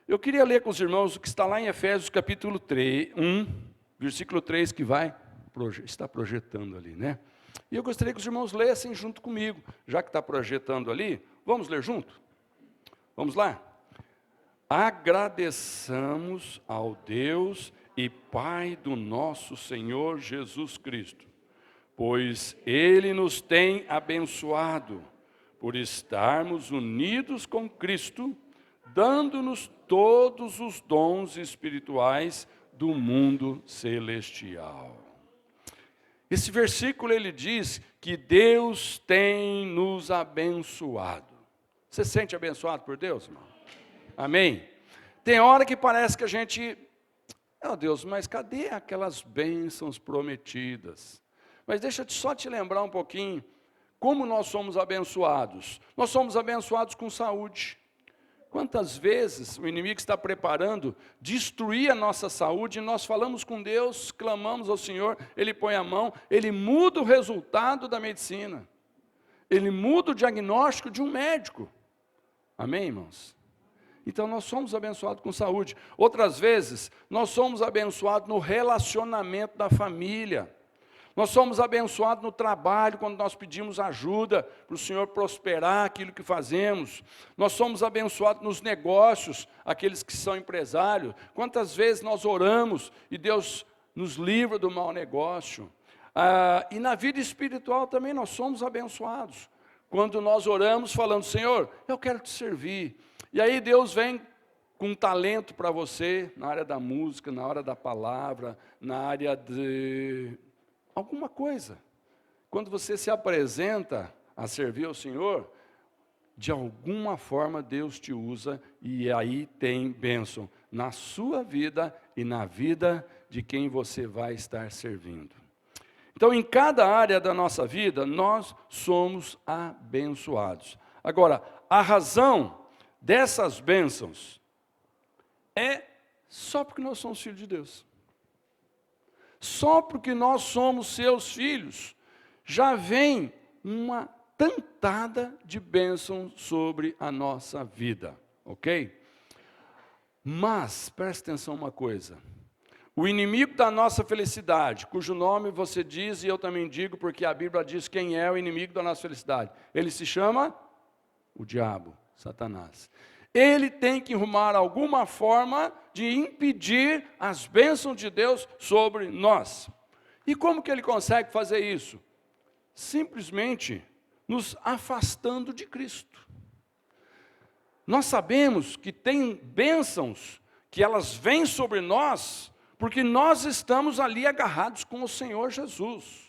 Eu queria ler com os irmãos o que está lá em Efésios capítulo 3, 1, versículo 3, que está projetando ali, né? E eu gostaria que os irmãos lessem junto comigo, já que está projetando ali, vamos ler junto? Vamos lá? Agradeçamos ao Deus e Pai do nosso Senhor Jesus Cristo, pois Ele nos tem abençoado por estarmos unidos com Cristo, dando-nos todos os dons espirituais do mundo celestial. Esse versículo ele diz que Deus tem nos abençoado. Você se sente abençoado por Deus, irmão? Amém? Tem hora que parece que a gente, oh Deus, mas cadê aquelas bênçãos prometidas? Mas deixa eu só te lembrar um pouquinho como nós somos abençoados. Nós somos abençoados com saúde. Quantas vezes o inimigo está preparando destruir a nossa saúde, e nós falamos com Deus, clamamos ao Senhor, Ele põe a mão, Ele muda o resultado da medicina. Ele muda o diagnóstico de um médico. Amém, irmãos? Então nós somos abençoados com saúde. Outras vezes, nós somos abençoados no relacionamento da família. Nós somos abençoados no trabalho, quando nós pedimos ajuda para o Senhor prosperar aquilo que fazemos. Nós somos abençoados nos negócios, aqueles que são empresários. Quantas vezes nós oramos e Deus nos livra do mau negócio. E na vida espiritual também nós somos abençoados. Quando nós oramos falando, Senhor, eu quero te servir. E aí Deus vem com um talento para você, na área da música, na área da palavra, na área de alguma coisa. Quando você se apresenta a servir ao Senhor, de alguma forma Deus te usa e aí tem bênção na sua vida e na vida de quem você vai estar servindo. Então, em cada área da nossa vida, nós somos abençoados. Agora, a razão dessas bênçãos é só porque nós somos filhos de Deus. Só porque nós somos seus filhos, já vem uma tantada de bênção sobre a nossa vida, ok? Mas, preste atenção uma coisa, o inimigo da nossa felicidade, cujo nome você diz e eu também digo, porque a Bíblia diz quem é o inimigo da nossa felicidade, ele se chama o diabo, Satanás. Ele tem que arrumar alguma forma de impedir as bênçãos de Deus sobre nós. E como que ele consegue fazer isso? Simplesmente nos afastando de Cristo. Nós sabemos que tem bênçãos que elas vêm sobre nós, porque nós estamos ali agarrados com o Senhor Jesus.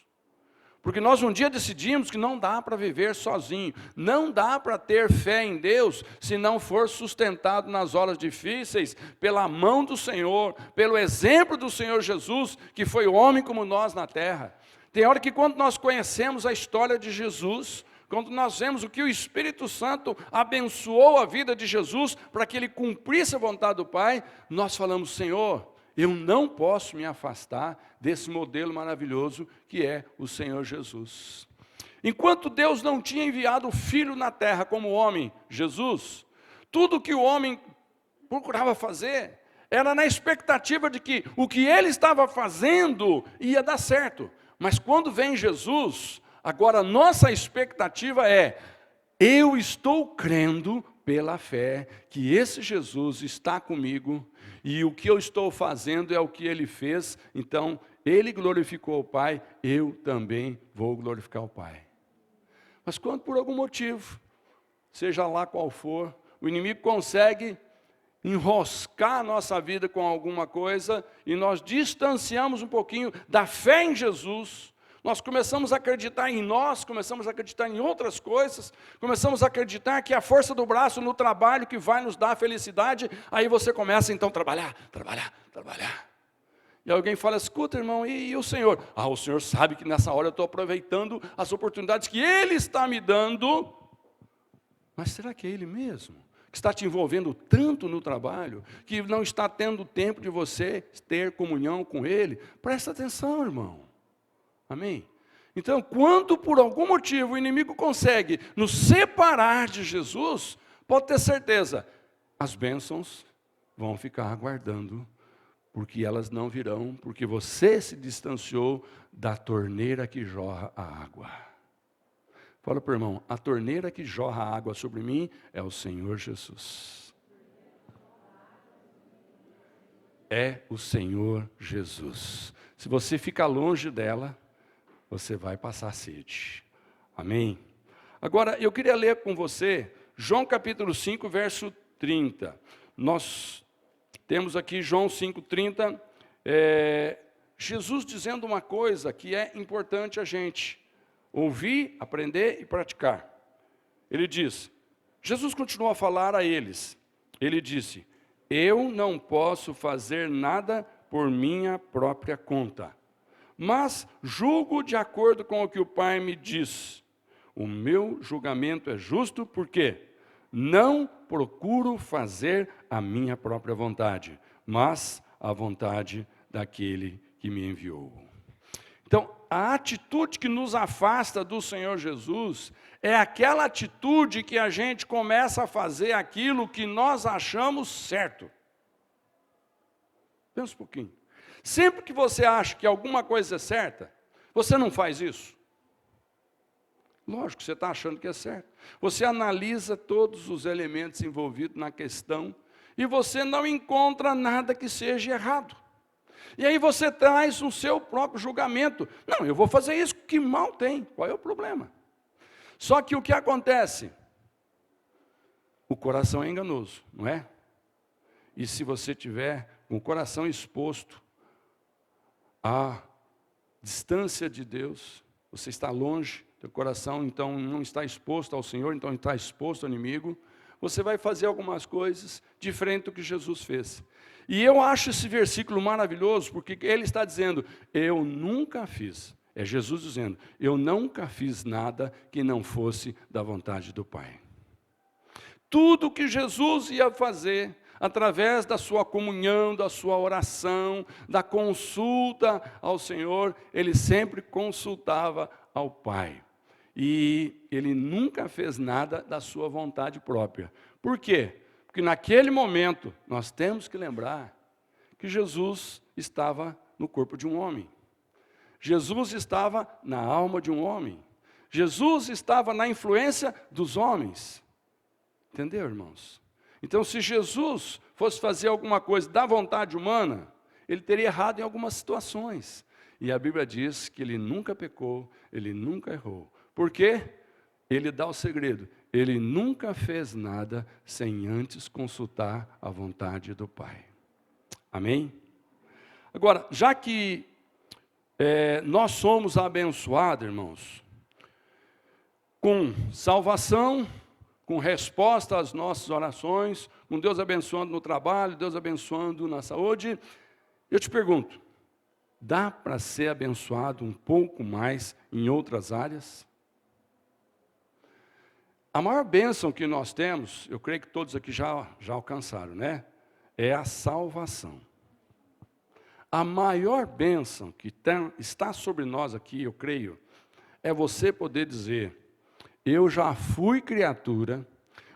Porque nós um dia decidimos que não dá para viver sozinho, não dá para ter fé em Deus, se não for sustentado nas horas difíceis, pela mão do Senhor, pelo exemplo do Senhor Jesus, que foi homem como nós na terra. Tem hora que quando nós conhecemos a história de Jesus, quando nós vemos o que o Espírito Santo abençoou a vida de Jesus, para que ele cumprisse a vontade do Pai, nós falamos, Senhor, eu não posso me afastar desse modelo maravilhoso que é o Senhor Jesus. Enquanto Deus não tinha enviado o Filho na terra como homem, Jesus, tudo que o homem procurava fazer era na expectativa de que o que ele estava fazendo ia dar certo. Mas quando vem Jesus, agora nossa expectativa é, eu estou crendo pela fé que esse Jesus está comigo e o que eu estou fazendo é o que ele fez, então ele glorificou o Pai, eu também vou glorificar o Pai. Mas quando por algum motivo, seja lá qual for, o inimigo consegue enroscar a nossa vida com alguma coisa e nós distanciamos um pouquinho da fé em Jesus, nós começamos a acreditar em nós, começamos a acreditar em outras coisas, começamos a acreditar que a força do braço no trabalho que vai nos dar a felicidade, aí você começa então a trabalhar. E alguém fala, escuta irmão, e o Senhor? Ah, o Senhor sabe que nessa hora eu estou aproveitando as oportunidades que Ele está me dando, mas será que é Ele mesmo? Que está te envolvendo tanto no trabalho, que não está tendo tempo de você ter comunhão com Ele? Presta atenção, irmão. Amém? Então, quando por algum motivo o inimigo consegue nos separar de Jesus, pode ter certeza, as bênçãos vão ficar aguardando, porque elas não virão, porque você se distanciou da torneira que jorra a água. Fala para o irmão, a torneira que jorra a água sobre mim é o Senhor Jesus. É o Senhor Jesus. Se você ficar longe dela, você vai passar sede. Amém? Agora, eu queria ler com você João capítulo 5, verso 30. Nós temos aqui João 5,30, Jesus dizendo uma coisa que é importante a gente ouvir, aprender e praticar. Ele diz, Jesus continuou a falar a eles, ele disse, eu não posso fazer nada por minha própria conta, mas julgo de acordo com o que o Pai me diz. O meu julgamento é justo porque não procuro fazer a minha própria vontade, mas a vontade daquele que me enviou. Então, a atitude que nos afasta do Senhor Jesus é aquela atitude que a gente começa a fazer aquilo que nós achamos certo. Pensa um pouquinho. Sempre que você acha que alguma coisa é certa, você não faz isso. Lógico, você está achando que é certo. Você analisa todos os elementos envolvidos na questão e você não encontra nada que seja errado. E aí você traz o seu próprio julgamento. Não, eu vou fazer isso, que mal tem, qual é o problema? Só que o que acontece? O coração é enganoso, não é? E se você tiver com o coração exposto à distância de Deus, você está longe, teu coração então não está exposto ao Senhor, então está exposto ao inimigo, você vai fazer algumas coisas diferente do que Jesus fez. E eu acho esse versículo maravilhoso, porque ele está dizendo, eu nunca fiz, é Jesus dizendo, eu nunca fiz nada que não fosse da vontade do Pai. Tudo que Jesus ia fazer, através da sua comunhão, da sua oração, da consulta ao Senhor, ele sempre consultava ao Pai. E ele nunca fez nada da sua vontade própria. Por quê? Porque naquele momento, nós temos que lembrar que Jesus estava no corpo de um homem. Jesus estava na alma de um homem. Jesus estava na influência dos homens. Entendeu, irmãos? Então, se Jesus fosse fazer alguma coisa da vontade humana, ele teria errado em algumas situações. E a Bíblia diz que ele nunca pecou, ele nunca errou. Por quê? Ele dá o segredo. Ele nunca fez nada sem antes consultar a vontade do Pai. Amém? Agora, já que nós somos abençoados, irmãos, com salvação, com resposta às nossas orações, com Deus abençoando no trabalho, Deus abençoando na saúde, eu te pergunto, dá para ser abençoado um pouco mais em outras áreas? A maior bênção que nós temos, eu creio que todos aqui já alcançaram, né? É a salvação. A maior bênção que está sobre nós aqui, eu creio, é você poder dizer, eu já fui criatura,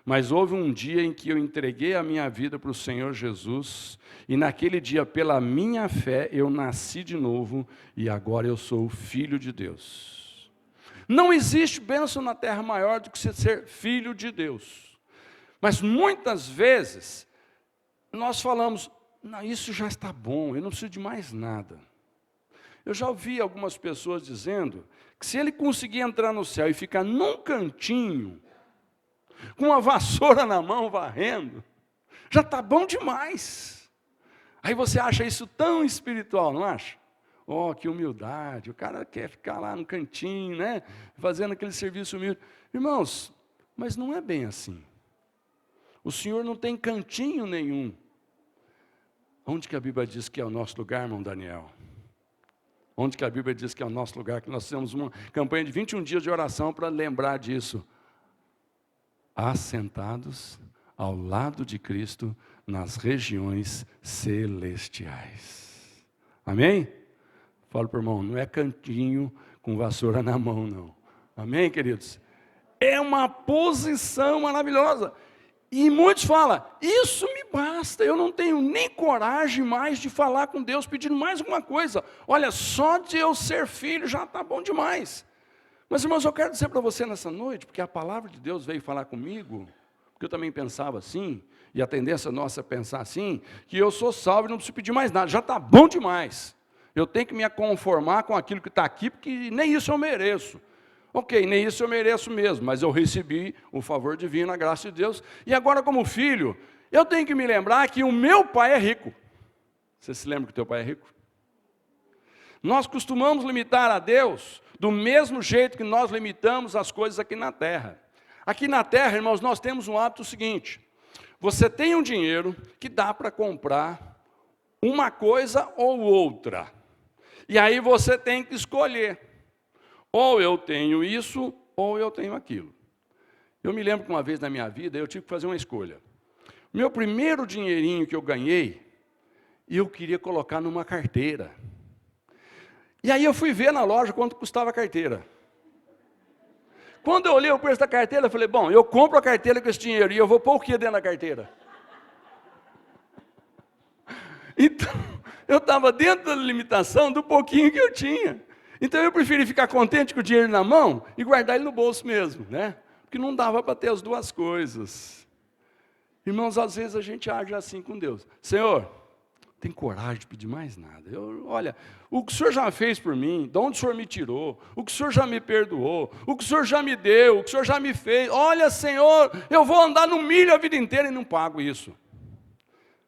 mas houve um dia em que eu entreguei a minha vida para o Senhor Jesus, e naquele dia, pela minha fé, eu nasci de novo, e agora eu sou filho de Deus. Não existe bênção na terra maior do que ser filho de Deus. Mas muitas vezes, nós falamos, não, isso já está bom, eu não preciso de mais nada. Eu já ouvi algumas pessoas dizendo que se ele conseguir entrar no céu e ficar num cantinho, com uma vassoura na mão varrendo, já está bom demais. Aí você acha isso tão espiritual, não acha? Oh, que humildade, o cara quer ficar lá no cantinho, né? Fazendo aquele serviço humilde. Irmãos, mas não é bem assim. O Senhor não tem cantinho nenhum. Onde que a Bíblia diz que é o nosso lugar, irmão Daniel? Onde que a Bíblia diz que é o nosso lugar? Que nós temos uma campanha de 21 dias de oração para lembrar disso. Assentados ao lado de Cristo nas regiões celestiais. Amém? Fala para o irmão, não é cantinho com vassoura na mão, não. Amém, queridos? É uma posição maravilhosa. E muitos falam, isso me basta, eu não tenho nem coragem mais de falar com Deus pedindo mais alguma coisa. Olha, só de eu ser filho já está bom demais. Mas, irmãos, eu quero dizer para você nessa noite, porque a palavra de Deus veio falar comigo, porque eu também pensava assim, e a tendência nossa é pensar assim, que eu sou salvo e não preciso pedir mais nada, já está bom demais. Eu tenho que me conformar com aquilo que está aqui, porque nem isso eu mereço. Ok, nem isso eu mereço mesmo, mas eu recebi o favor divino, a graça de Deus. E agora, como filho, eu tenho que me lembrar que o meu pai é rico. Você se lembra que o teu pai é rico? Nós costumamos limitar a Deus do mesmo jeito que nós limitamos as coisas aqui na terra. Aqui na terra, irmãos, nós temos um hábito seguinte. Você tem um dinheiro que dá para comprar uma coisa ou outra. E aí você tem que escolher. Ou eu tenho isso, ou eu tenho aquilo. Eu me lembro que uma vez na minha vida, eu tive que fazer uma escolha. Meu primeiro dinheirinho que eu ganhei, eu queria colocar numa carteira. E aí eu fui ver na loja quanto custava a carteira. Quando eu olhei o preço da carteira, eu falei, bom, eu compro a carteira com esse dinheiro, e eu vou pôr o que dentro da carteira? Então, eu estava dentro da limitação do pouquinho que eu tinha. Então eu preferi ficar contente com o dinheiro na mão e guardar ele no bolso mesmo, né? Porque não dava para ter as duas coisas. Irmãos, às vezes a gente age assim com Deus. Senhor, tem coragem de pedir mais nada. Olha, o que o Senhor já fez por mim, de onde o Senhor me tirou, o que o Senhor já me perdoou, o que o Senhor já me deu, o que o Senhor já me fez. Olha, Senhor, eu vou andar no milho a vida inteira e não pago isso.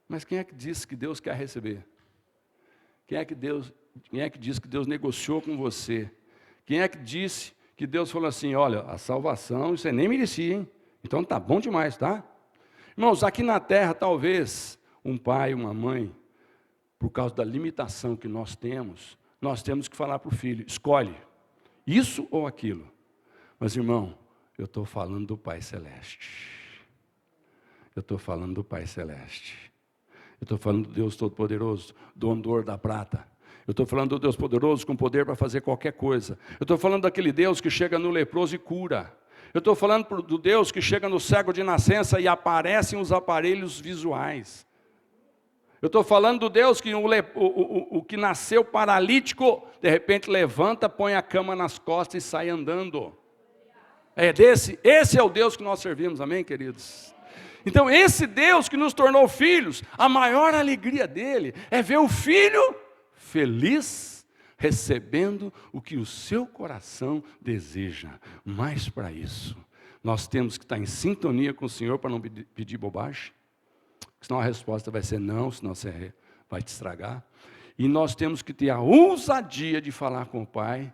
Mas quem é que disse que Deus quer receber? Quem é que disse que Deus negociou com você? Quem é que disse que Deus falou assim, olha, a salvação, você nem merecia, hein? Então tá bom demais, tá? Irmãos, aqui na terra, talvez, um pai, uma mãe, por causa da limitação que nós temos que falar para o filho, escolhe, isso ou aquilo. Mas, irmão, eu estou falando do Pai Celeste. Eu estou falando do Pai Celeste. Eu estou falando do Deus Todo-Poderoso, do Ondor da Prata. Eu estou falando do Deus poderoso com poder para fazer qualquer coisa. Eu estou falando daquele Deus que chega no leproso e cura. Eu estou falando do Deus que chega no cego de nascença e aparecem os aparelhos visuais. Eu estou falando do Deus que o que nasceu paralítico, de repente levanta, põe a cama nas costas e sai andando. Esse é o Deus que nós servimos, amém, queridos? Então, esse Deus que nos tornou filhos, a maior alegria dele é ver o filho feliz, recebendo o que o seu coração deseja. Mas para isso, nós temos que estar em sintonia com o Senhor para não pedir bobagem. Senão a resposta vai ser não, senão você vai te estragar. E nós temos que ter a ousadia de falar com o Pai,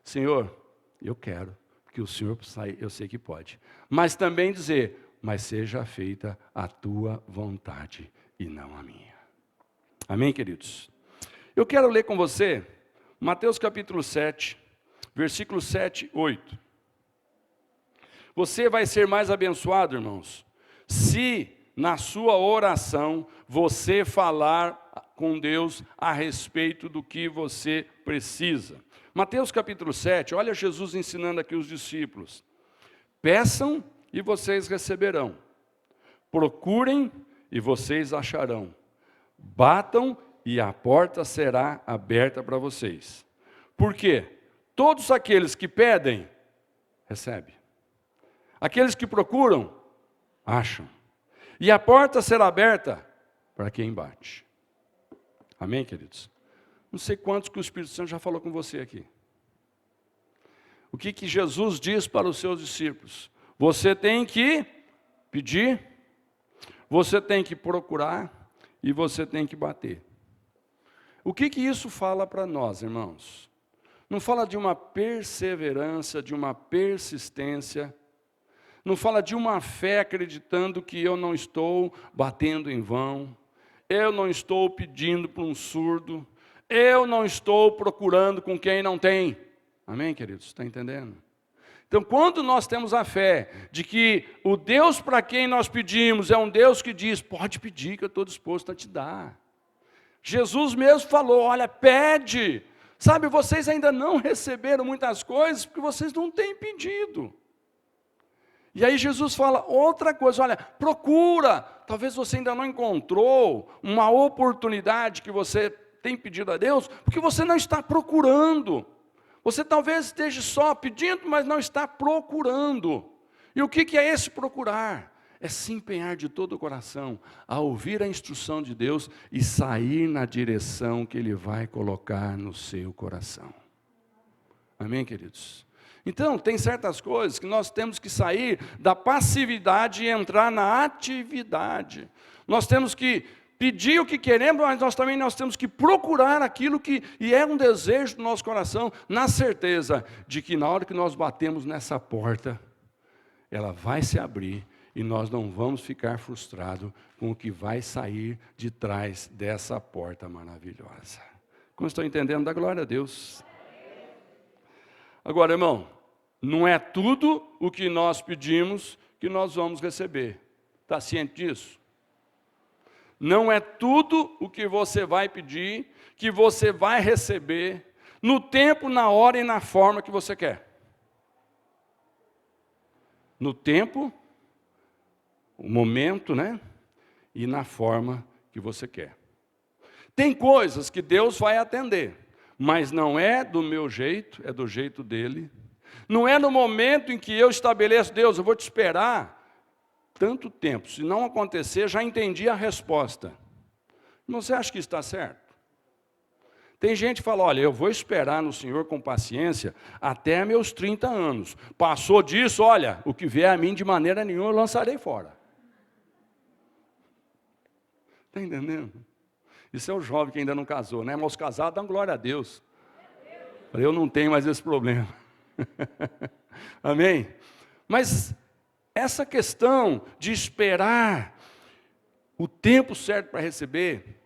Senhor, eu quero, porque o Senhor eu sei que pode. Mas também dizer, mas seja feita a tua vontade e não a minha. Amém, queridos? Eu quero ler com você Mateus capítulo 7, versículos 7 e 8. Você vai ser mais abençoado, irmãos, se na sua oração você falar com Deus a respeito do que você precisa. Mateus capítulo 7, olha Jesus ensinando aqui os discípulos. Peçam e vocês receberão. Procurem e vocês acharão. Batam e a porta será aberta para vocês. Por quê? Todos aqueles que pedem, recebem. Aqueles que procuram, acham. E a porta será aberta para quem bate. Amém, queridos? Não sei quantos que o Espírito Santo já falou com você aqui. O que Jesus diz para os seus discípulos? Você tem que pedir, você tem que procurar e você tem que bater. O que isso fala para nós, irmãos? Não fala de uma perseverança, de uma persistência. Não fala de uma fé acreditando que eu não estou batendo em vão. Eu não estou pedindo para um surdo. Eu não estou procurando com quem não tem. Amém, queridos? Está entendendo? Então, quando nós temos a fé de que o Deus para quem nós pedimos é um Deus que diz, pode pedir que eu estou disposto a te dar. Jesus mesmo falou, olha, pede. Sabe, vocês ainda não receberam muitas coisas porque vocês não têm pedido. E aí Jesus fala outra coisa, olha, procura, talvez você ainda não encontrou uma oportunidade que você tem pedido a Deus, porque você não está procurando. Você talvez esteja só pedindo, mas não está procurando. E o que é esse procurar? É se empenhar de todo o coração a ouvir a instrução de Deus e sair na direção que Ele vai colocar no seu coração. Amém, queridos? Então, tem certas coisas que nós temos que sair da passividade e entrar na atividade. Nós temos que pedir o que queremos, mas nós temos que procurar aquilo que é um desejo do nosso coração, na certeza de que na hora que nós batemos nessa porta, ela vai se abrir e nós não vamos ficar frustrados com o que vai sair de trás dessa porta maravilhosa. Como estão entendendo? Dá glória a Deus. Agora, irmão, não é tudo o que nós pedimos que nós vamos receber. Está ciente disso? Não é tudo o que você vai pedir que você vai receber no tempo, na hora e na forma que você quer. No tempo, o momento, né? E na forma que você quer. Tem coisas que Deus vai atender, mas não é do meu jeito, é do jeito dele. Não é no momento em que eu estabeleço, Deus, eu vou te esperar tanto tempo. Se não acontecer, já entendi a resposta. Você acha que está certo? Tem gente que fala, olha, eu vou esperar no Senhor com paciência até meus 30 anos. Passou disso, olha, o que vier a mim de maneira nenhuma eu lançarei fora. Está entendendo? Isso é o jovem que ainda não casou, né? Mas os casados dão glória a Deus. Eu não tenho mais esse problema. Amém? Mas essa questão de esperar o tempo certo para receber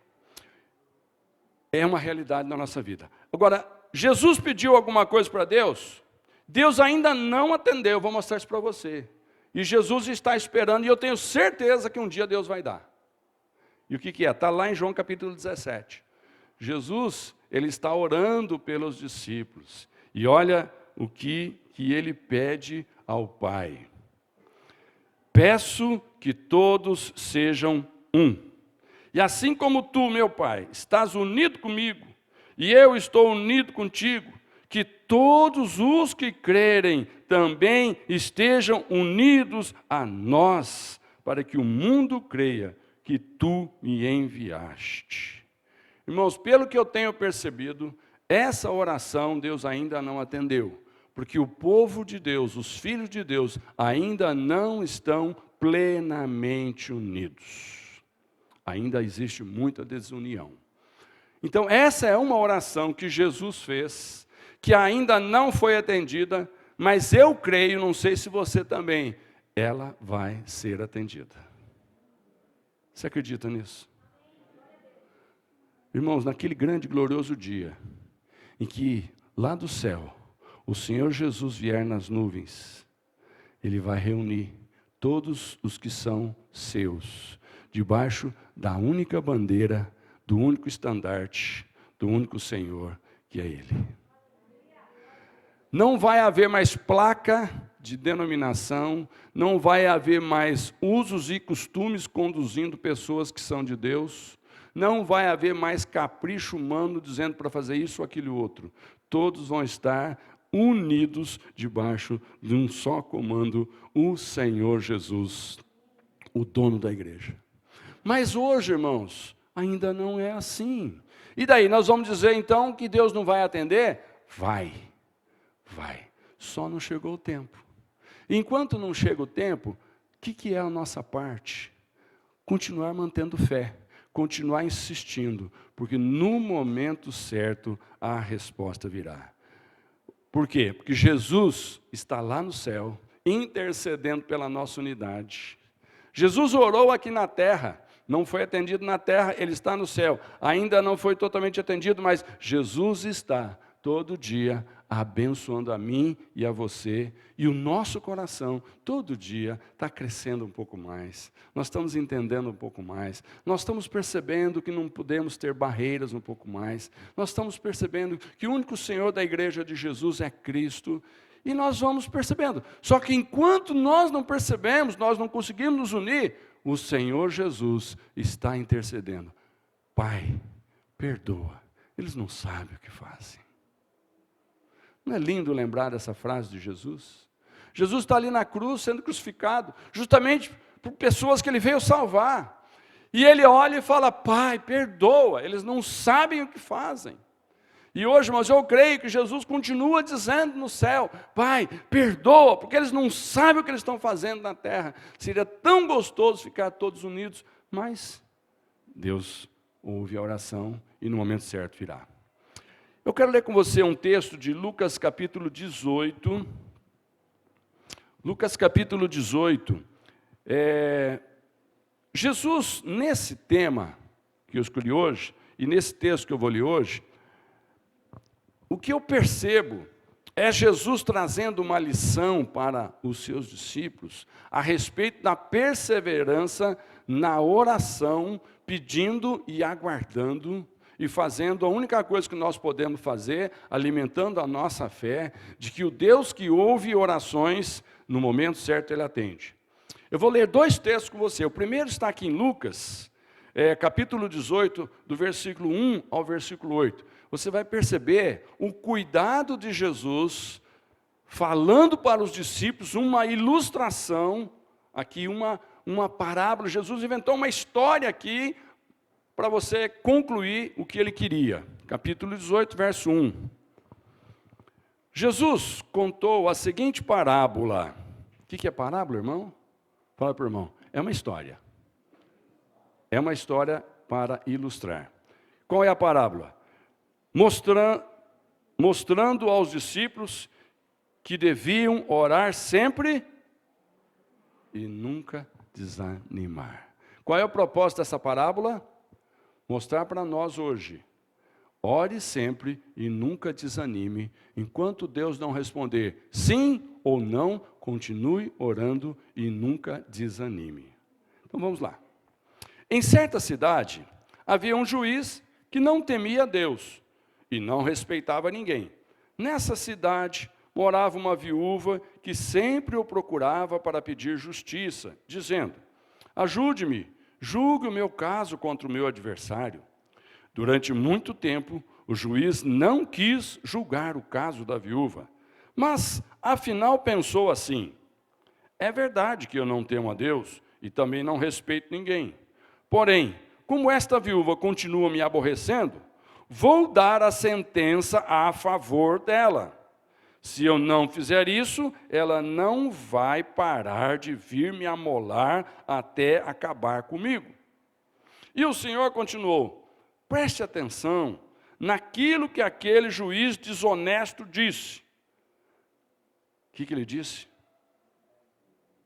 é uma realidade na nossa vida. Agora, Jesus pediu alguma coisa para Deus? Deus ainda não atendeu, eu vou mostrar isso para você. E Jesus está esperando, e eu tenho certeza que um dia Deus vai dar. E o que é? Está lá em João capítulo 17. Jesus, ele está orando pelos discípulos. E olha o que ele pede ao Pai. Peço que todos sejam um. E assim como tu, meu Pai, estás unido comigo, e eu estou unido contigo, que todos os que crerem também estejam unidos a nós, para que o mundo creia que tu me enviaste. Irmãos, pelo que eu tenho percebido, essa oração Deus ainda não atendeu, porque o povo de Deus, os filhos de Deus, ainda não estão plenamente unidos. Ainda existe muita desunião. Então, essa é uma oração que Jesus fez, que ainda não foi atendida, mas eu creio, não sei se você também, ela vai ser atendida. Você acredita nisso? Irmãos, naquele grande e glorioso dia, em que lá do céu, o Senhor Jesus vier nas nuvens, Ele vai reunir todos os que são seus, debaixo da única bandeira, do único estandarte, do único Senhor, que é Ele. Não vai haver mais placa de denominação, não vai haver mais usos e costumes conduzindo pessoas que são de Deus, não vai haver mais capricho humano dizendo para fazer isso ou aquilo outro. Todos vão estar unidos debaixo de um só comando, o Senhor Jesus, o dono da igreja. Mas hoje, irmãos, ainda não é assim. E daí, nós vamos dizer então que Deus não vai atender? Vai. Só não chegou o tempo. Enquanto não chega o tempo, o que é a nossa parte? Continuar mantendo fé, continuar insistindo, porque no momento certo a resposta virá. Por quê? Porque Jesus está lá no céu, intercedendo pela nossa unidade. Jesus orou aqui na terra, não foi atendido na terra, Ele está no céu. Ainda não foi totalmente atendido, mas Jesus está todo dia abençoando a mim e a você, e o nosso coração, todo dia, está crescendo um pouco mais, nós estamos entendendo um pouco mais, nós estamos percebendo que não podemos ter barreiras um pouco mais, nós estamos percebendo que o único Senhor da igreja de Jesus é Cristo, E nós vamos percebendo. Só que enquanto nós não percebemos, nós não conseguimos nos unir, o Senhor Jesus está intercedendo. Pai, perdoa, eles não sabem o que fazem. Não é lindo lembrar dessa frase de Jesus? Jesus está ali na cruz, sendo crucificado, justamente por pessoas que Ele veio salvar. E Ele olha e fala, Pai, perdoa, eles não sabem o que fazem. E hoje, irmãos, eu creio que Jesus continua dizendo no céu, Pai, perdoa, porque eles não sabem o que eles estão fazendo na terra. Seria tão gostoso ficar todos unidos, mas Deus ouve a oração e no momento certo virá. Eu quero ler com você um texto de Lucas capítulo 18. Lucas capítulo 18. Jesus, nesse tema que eu escolhi hoje, e nesse texto que eu vou ler hoje, o que eu percebo é Jesus trazendo uma lição para os seus discípulos a respeito da perseverança na oração, pedindo e aguardando e fazendo a única coisa que nós podemos fazer, alimentando a nossa fé, de que o Deus que ouve orações, no momento certo Ele atende. Eu vou ler dois textos com você. O primeiro está aqui em Lucas, capítulo 18, do versículo 1 ao versículo 8. Você vai perceber o cuidado de Jesus, falando para os discípulos uma ilustração, aqui uma parábola. Jesus inventou uma história aqui, para você concluir o que ele queria. Capítulo 18, verso 1. Jesus contou a seguinte parábola. O que é parábola, irmão? Fala para o irmão. É uma história. É uma história para ilustrar. Qual é a parábola? Mostrando aos discípulos que deviam orar sempre e nunca desanimar. Qual é o propósito dessa parábola? Mostrar para nós hoje, ore sempre e nunca desanime, enquanto Deus não responder sim ou não, continue orando e nunca desanime. Então vamos lá. Em certa cidade, havia um juiz que não temia Deus e não respeitava ninguém. Nessa cidade morava uma viúva que sempre o procurava para pedir justiça, dizendo, ajude-me, julgue o meu caso contra o meu adversário. Durante muito tempo, o juiz não quis julgar o caso da viúva, mas, afinal, pensou assim, é verdade que eu não temo a Deus e também não respeito ninguém. Porém, como esta viúva continua me aborrecendo, vou dar a sentença a favor dela. Se eu não fizer isso, ela não vai parar de vir me amolar até acabar comigo. E o Senhor continuou, preste atenção naquilo que aquele juiz desonesto disse. O que ele disse?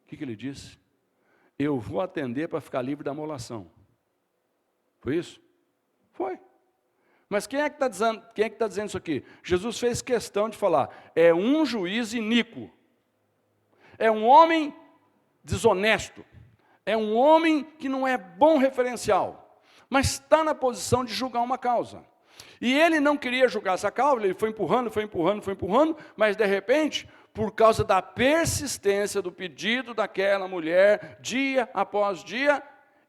O que ele disse? Eu vou atender para ficar livre da amolação. Foi isso? Foi. Mas quem é que está dizendo isso aqui? Jesus fez questão de falar, é um juiz iníquo, é um homem desonesto, é um homem que não é bom referencial, mas está na posição de julgar uma causa. E ele não queria julgar essa causa, ele foi empurrando, mas de repente, por causa da persistência do pedido daquela mulher, dia após dia,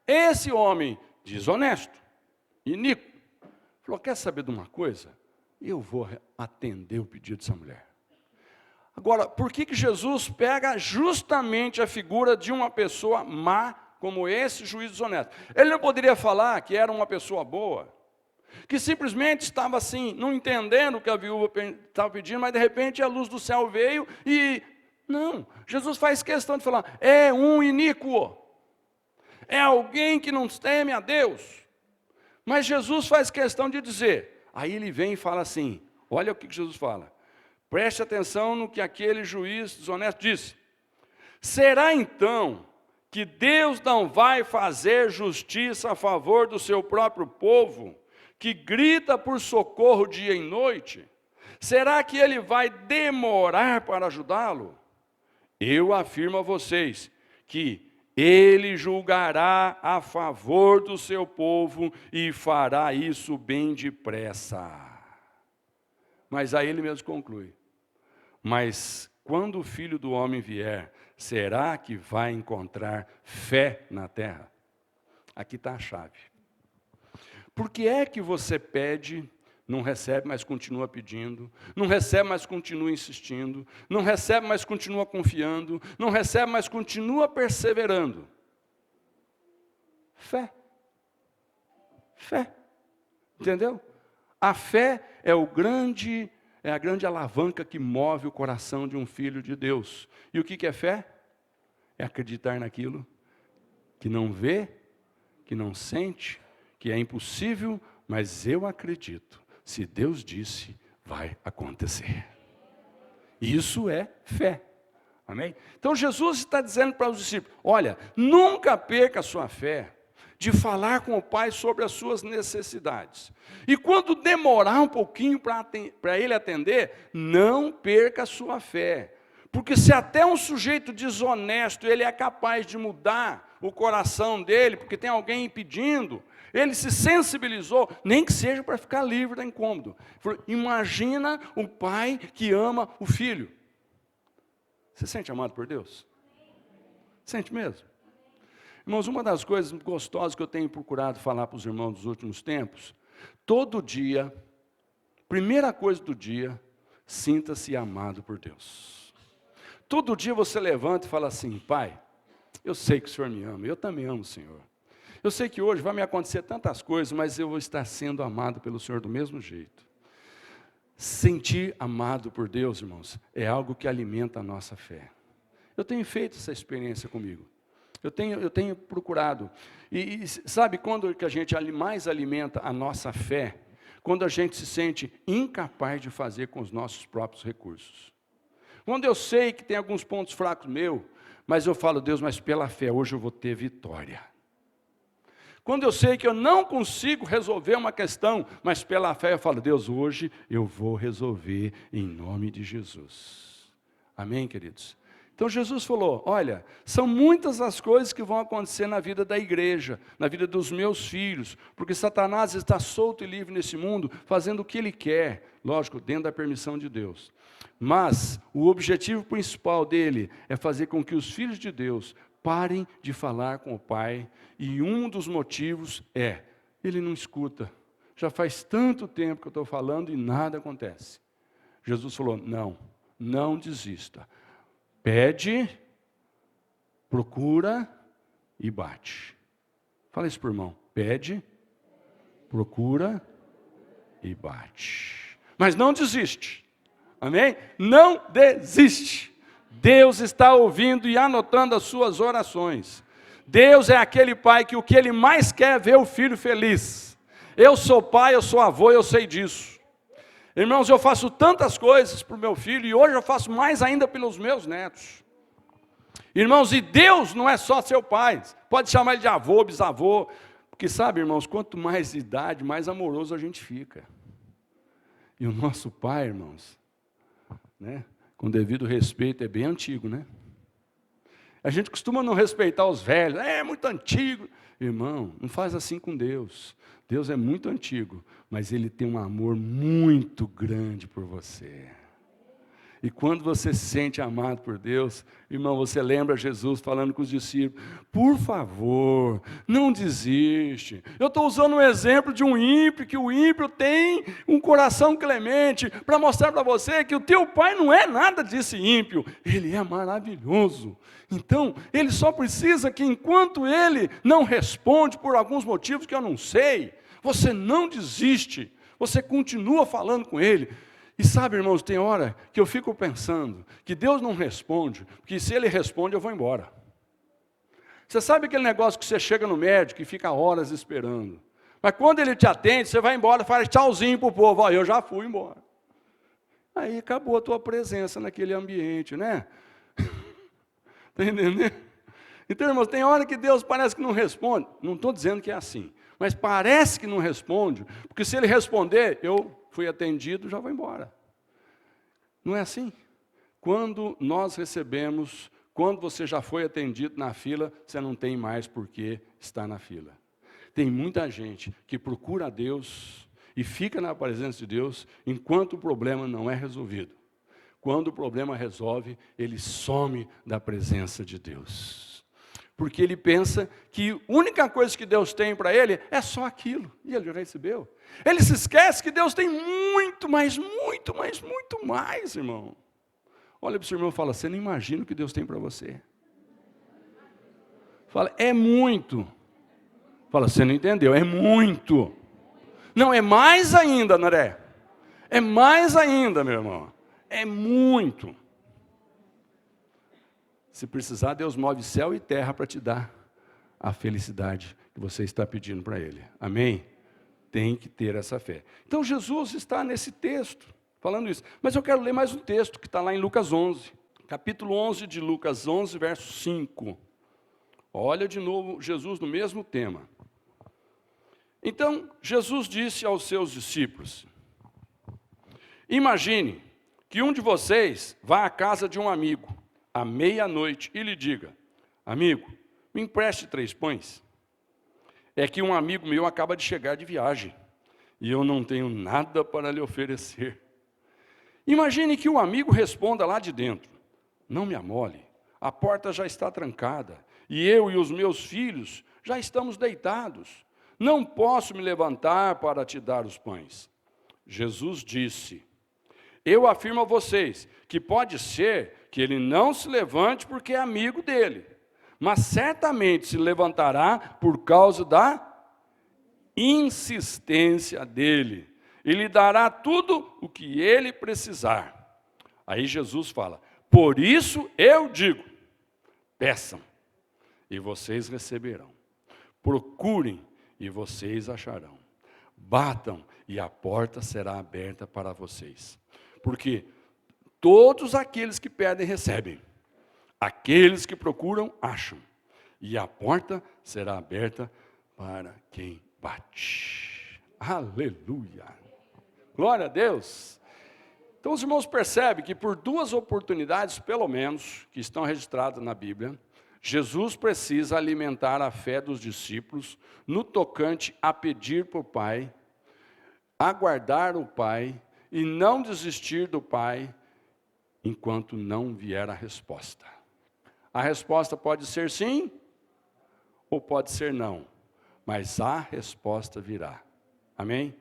esse homem desonesto, iníquo, falou, quer saber de uma coisa? Eu vou atender o pedido dessa mulher. Agora, por que Jesus pega justamente a figura de uma pessoa má, como esse juiz desonesto? Ele não poderia falar que era uma pessoa boa, que simplesmente estava assim, não entendendo o que a viúva estava pedindo, mas de repente a luz do céu veio e... Não, Jesus faz questão de falar, é um iníquo, é alguém que não teme a Deus. Mas Jesus faz questão de dizer, aí ele vem e fala assim, olha o que Jesus fala, preste atenção no que aquele juiz desonesto disse. Será então que Deus não vai fazer justiça a favor do seu próprio povo, que grita por socorro dia e noite? Será que ele vai demorar para ajudá-lo? Eu afirmo a vocês que ele julgará a favor do seu povo e fará isso bem depressa. Mas aí ele mesmo conclui. Mas quando o Filho do Homem vier, será que vai encontrar fé na terra? Aqui está a chave. Por que é que você pede, não recebe, mas continua pedindo, não recebe, mas continua insistindo, não recebe, mas continua confiando, não recebe, mas continua perseverando? Fé. Fé. Entendeu? A fé é a grande alavanca que move o coração de um filho de Deus. E o que é fé? É acreditar naquilo que não vê, que não sente, que é impossível, mas eu acredito. Se Deus disse, vai acontecer. Isso é fé. Amém? Então Jesus está dizendo para os discípulos, olha, nunca perca a sua fé de falar com o Pai sobre as suas necessidades. E quando demorar um pouquinho para Ele atender, não perca a sua fé. Porque se até um sujeito desonesto, ele é capaz de mudar o coração dele, porque tem alguém impedindo, ele se sensibilizou, nem que seja para ficar livre da incômodo. Imagina um pai que ama o filho. Você sente amado por Deus? Sente mesmo? Irmãos, uma das coisas gostosas que eu tenho procurado falar para os irmãos dos últimos tempos, todo dia, primeira coisa do dia, sinta-se amado por Deus. Todo dia você levanta e fala assim, Pai, eu sei que o Senhor me ama, eu também amo o Senhor. Eu sei que hoje vai me acontecer tantas coisas, mas eu vou estar sendo amado pelo Senhor do mesmo jeito. Sentir amado por Deus, irmãos, é algo que alimenta a nossa fé. Eu tenho feito essa experiência comigo. Eu tenho procurado. E sabe quando que a gente mais alimenta a nossa fé? Quando a gente se sente incapaz de fazer com os nossos próprios recursos. Quando eu sei que tem alguns pontos fracos meus, mas eu falo, Deus, mas pela fé hoje eu vou ter vitória. Quando eu sei que eu não consigo resolver uma questão, mas pela fé eu falo, Deus, hoje eu vou resolver em nome de Jesus. Amém, queridos? Então Jesus falou, olha, são muitas as coisas que vão acontecer na vida da igreja, na vida dos meus filhos, porque Satanás está solto e livre nesse mundo, fazendo o que ele quer, lógico, dentro da permissão de Deus. Mas o objetivo principal dele é fazer com que os filhos de Deus parem de falar com o Pai, e um dos motivos é, ele não escuta. Já faz tanto tempo que eu estou falando e nada acontece. Jesus falou, não desista. Pede, procura e bate. Fala isso para o irmão. Pede, procura e bate. Mas não desiste. Amém? Não desiste. Deus está ouvindo e anotando as suas orações. Deus é aquele pai que o que ele mais quer é ver o filho feliz. Eu sou pai, eu sou avô, eu sei disso. Irmãos, eu faço tantas coisas para o meu filho e hoje eu faço mais ainda pelos meus netos. Irmãos, e Deus não é só seu pai. Pode chamar ele de avô, bisavô. Porque sabe, irmãos, quanto mais idade, mais amoroso a gente fica. E o nosso pai, irmãos, né? Com devido respeito, é bem antigo, né? A gente costuma não respeitar os velhos, é muito antigo. Irmão, não faz assim com Deus. Deus é muito antigo, mas Ele tem um amor muito grande por você. E quando você se sente amado por Deus, irmão, você lembra Jesus falando com os discípulos, por favor, não desiste. Eu estou usando um exemplo de um ímpio, que o ímpio tem um coração clemente, para mostrar para você que o teu pai não é nada desse ímpio, ele é maravilhoso. Então, ele só precisa que enquanto ele não responde por alguns motivos que eu não sei, você não desiste, você continua falando com ele. E sabe, irmãos, tem hora que eu fico pensando que Deus não responde, porque se Ele responde, eu vou embora. Você sabe aquele negócio que você chega no médico e fica horas esperando. Mas quando Ele te atende, você vai embora e fala tchauzinho para o povo, ó, eu já fui embora. Aí acabou a tua presença naquele ambiente, né? Está entendendo? Então, irmãos, tem hora que Deus parece que não responde. Não estou dizendo que é assim, mas parece que não responde, porque se Ele responder, eu fui atendido, já vou embora. Não é assim? Quando nós recebemos, quando você já foi atendido na fila, você não tem mais por que estar na fila. Tem muita gente que procura a Deus e fica na presença de Deus enquanto o problema não é resolvido. quando o problema resolve, ele some da presença de Deus. Porque ele pensa que a única coisa que Deus tem para ele é só aquilo. E ele já recebeu. Ele se esquece que Deus tem muito mais, irmão. Olha para o seu irmão e fala, você não imagina o que Deus tem para você. Fala, é muito. Fala, você não entendeu, é muito. Não, é mais ainda, André. É mais ainda, meu irmão. É muito. Se precisar, Deus move céu e terra para te dar a felicidade que você está pedindo para Ele. Amém? Tem que ter essa fé. Então, Jesus está nesse texto, falando isso. Mas eu quero ler mais um texto que está lá em Lucas 11. Capítulo 11 de Lucas 11, verso 5. Olha de novo Jesus no mesmo tema. Então, Jesus disse aos seus discípulos, imagine que um de vocês vá à casa de um amigo, à meia-noite, e lhe diga, amigo, me empreste 3 pães. É que um amigo meu acaba de chegar de viagem, e eu não tenho nada para lhe oferecer. Imagine que o amigo responda lá de dentro, não me amole, a porta já está trancada, e eu e os meus filhos já estamos deitados. Não posso me levantar para te dar os pães. Jesus disse, eu afirmo a vocês que pode ser que ele não se levante porque é amigo dele, mas certamente se levantará por causa da insistência dele, e lhe dará tudo o que ele precisar. Aí Jesus fala, por isso eu digo, peçam, e vocês receberão. Procurem, e vocês acharão. Batam, e a porta será aberta para vocês. Porque todos aqueles que pedem, recebem. Aqueles que procuram, acham. E a porta será aberta para quem bate. Aleluia! Glória a Deus! Então os irmãos percebem que por 2 oportunidades, pelo menos, que estão registradas na Bíblia, Jesus precisa alimentar a fé dos discípulos no tocante a pedir para o Pai, aguardar o Pai e não desistir do Pai enquanto não vier a resposta. A resposta pode ser sim ou pode ser não, mas a resposta virá. Amém?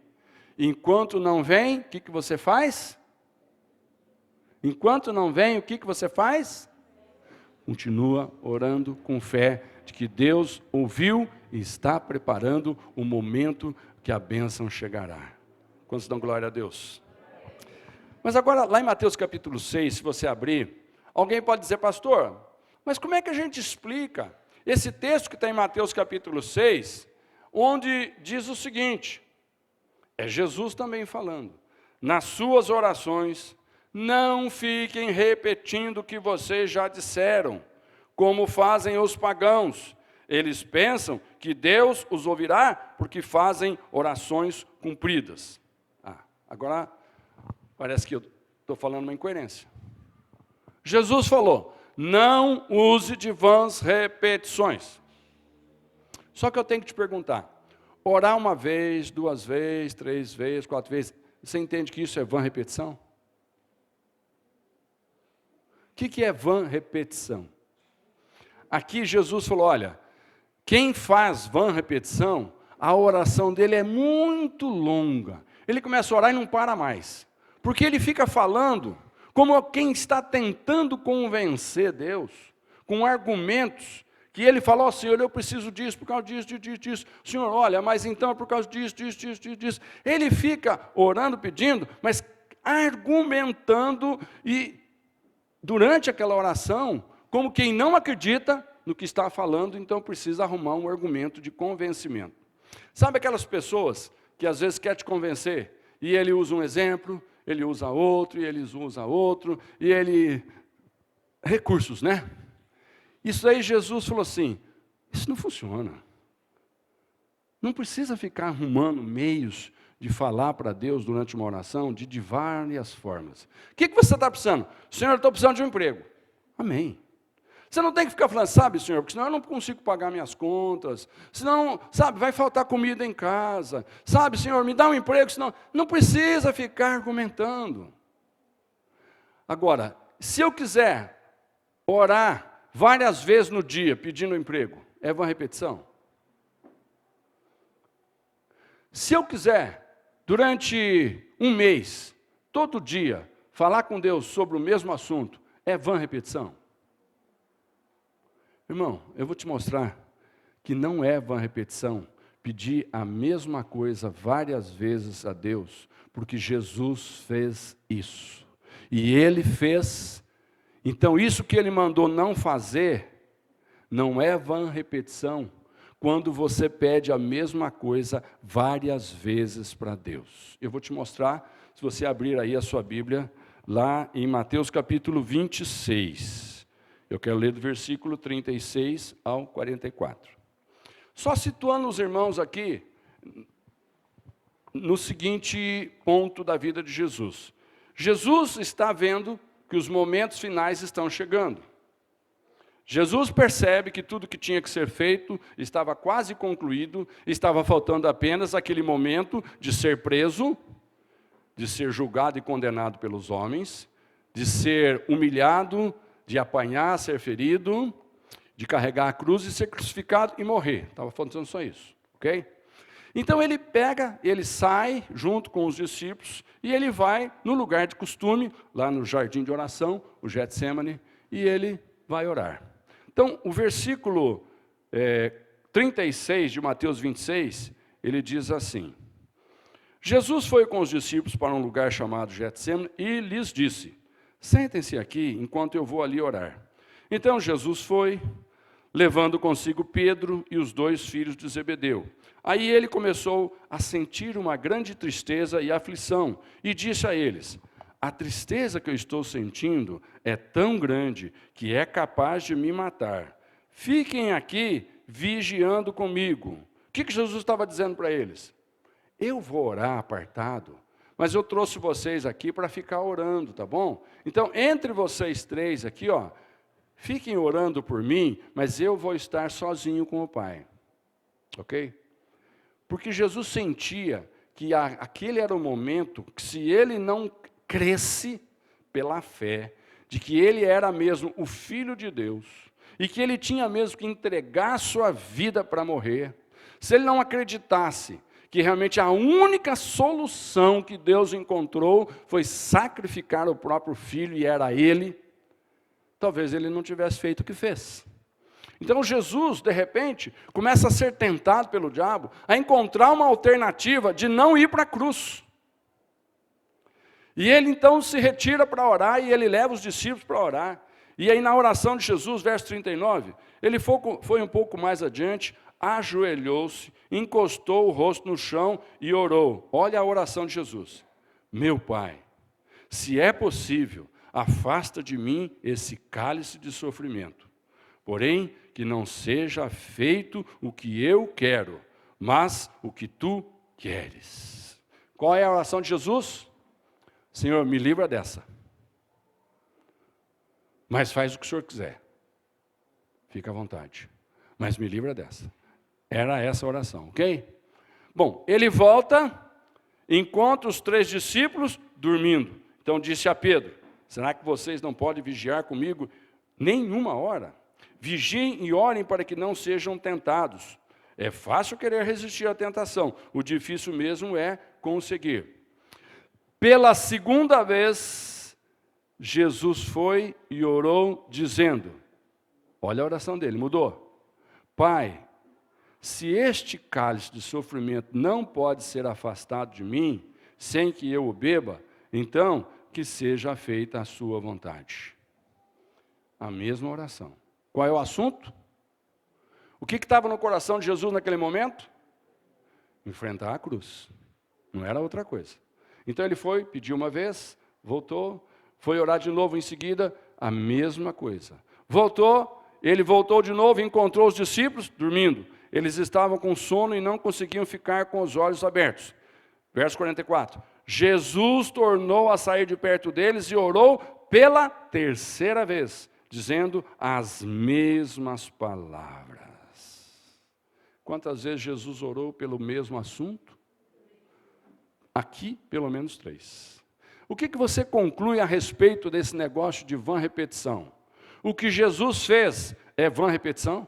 Enquanto não vem, o que você faz? Enquanto não vem, o que você faz? Continua orando com fé de que Deus ouviu e está preparando o momento que a bênção chegará. Quantos dão glória a Deus? Mas agora, lá em Mateus capítulo 6, se você abrir, alguém pode dizer, pastor, mas como é que a gente explica esse texto que está em Mateus capítulo 6, onde diz o seguinte, é Jesus também falando, nas suas orações, não fiquem repetindo o que vocês já disseram, como fazem os pagãos. Eles pensam que Deus os ouvirá porque fazem orações compridas. Agora parece que eu estou falando uma incoerência. Jesus falou, não use de vãs repetições. Só que eu tenho que te perguntar, orar 1 vez, 2 vezes, 3 vezes, 4 vezes, você entende que isso é vã repetição? O que é vã repetição? Aqui Jesus falou, olha, quem faz vã repetição, a oração dele é muito longa. Ele começa a orar e não para mais. Porque ele fica falando como quem está tentando convencer Deus, com argumentos, que ele fala, ó Senhor, eu preciso disso, por causa disso. Senhor, olha, mas então é por causa disso. Ele fica orando, pedindo, mas argumentando e durante aquela oração, como quem não acredita no que está falando, então precisa arrumar um argumento de convencimento. Sabe aquelas pessoas que às vezes quer te convencer, e ele usa um exemplo, ele usa outro, e eles usam outro, e ele... recursos, né? Isso aí Jesus falou assim, isso não funciona. Não precisa ficar arrumando meios de falar para Deus durante uma oração de várias formas. O que você está precisando? Senhor, eu estou precisando de um emprego. Amém. Você não tem que ficar falando, sabe, Senhor, porque senão eu não consigo pagar minhas contas, senão, sabe, vai faltar comida em casa, sabe, Senhor, me dá um emprego, senão... Não precisa ficar argumentando. Agora, se eu quiser orar várias vezes no dia pedindo emprego, é vã repetição? Se eu quiser, durante um mês, todo dia, falar com Deus sobre o mesmo assunto, é vã repetição? Irmão, eu vou te mostrar que não é vã repetição pedir a mesma coisa várias vezes a Deus, porque Jesus fez isso. E Ele fez, então isso que Ele mandou não fazer, não é vã repetição, quando você pede a mesma coisa várias vezes para Deus. Eu vou te mostrar, se você abrir aí a sua Bíblia, lá em Mateus capítulo 26. Eu quero ler do versículo 36 ao 44. Só situando os irmãos aqui, no seguinte ponto da vida de Jesus. Jesus está vendo que os momentos finais estão chegando. Jesus percebe que tudo que tinha que ser feito estava quase concluído, estava faltando apenas aquele momento de ser preso, de ser julgado e condenado pelos homens, de ser humilhado, de apanhar, ser ferido, de carregar a cruz e ser crucificado e morrer. Estava faltando só isso, ok? Então ele pega, ele sai junto com os discípulos e ele vai no lugar de costume, lá no jardim de oração, o Getsemane, e ele vai orar. Então, o versículo 36 de Mateus 26, ele diz assim: Jesus foi com os discípulos para um lugar chamado Getsemane e lhes disse: sentem-se aqui enquanto eu vou ali orar. Então Jesus foi, levando consigo Pedro e os 2 filhos de Zebedeu. Aí ele começou a sentir uma grande tristeza e aflição, e disse a eles: a tristeza que eu estou sentindo é tão grande que é capaz de me matar. Fiquem aqui vigiando comigo. O que Jesus estava dizendo para eles? Eu vou orar apartado, mas eu trouxe vocês aqui para ficar orando, tá bom? Então, entre vocês 3 aqui, ó, fiquem orando por mim, mas eu vou estar sozinho com o Pai. Ok? Porque Jesus sentia que aquele era o momento que, se ele não cresce pela fé, de que ele era mesmo o Filho de Deus, e que ele tinha mesmo que entregar sua vida para morrer, se ele não acreditasse que realmente a única solução que Deus encontrou foi sacrificar o próprio Filho, e era ele, talvez ele não tivesse feito o que fez. Então Jesus, de repente, começa a ser tentado pelo diabo a encontrar uma alternativa de não ir para a cruz. E ele então se retira para orar e ele leva os discípulos para orar. E aí na oração de Jesus, verso 39, ele foi um pouco mais adiante, ajoelhou-se, encostou o rosto no chão e orou. Olha a oração de Jesus: meu Pai, se é possível, afasta de mim esse cálice de sofrimento. Porém, que não seja feito o que eu quero, mas o que tu queres. Qual é a oração de Jesus? Senhor, me livra dessa. Mas faz o que o Senhor quiser. Fica à vontade. Mas me livra dessa. Era essa a oração, ok? Bom, ele volta, encontra os 3 discípulos dormindo. Então disse a Pedro: será que vocês não podem vigiar comigo nenhuma hora? Vigiem e orem para que não sejam tentados. É fácil querer resistir à tentação, o difícil mesmo é conseguir. Pela segunda vez, Jesus foi e orou, dizendo, olha a oração dele, mudou: Pai, se este cálice de sofrimento não pode ser afastado de mim, sem que eu o beba, então que seja feita a sua vontade. A mesma oração. Qual é o assunto? O que estava no coração de Jesus naquele momento? Enfrentar a cruz. Não era outra coisa. Então ele foi, pediu uma vez, voltou, foi orar de novo em seguida, a mesma coisa. Voltou, ele voltou de novo e encontrou os discípulos dormindo. Eles estavam com sono e não conseguiam ficar com os olhos abertos. Verso 44. Jesus tornou a sair de perto deles e orou pela 3ª vez, dizendo as mesmas palavras. Quantas vezes Jesus orou pelo mesmo assunto? Aqui, pelo menos 3. O que você conclui a respeito desse negócio de vã repetição? O que Jesus fez é vã repetição?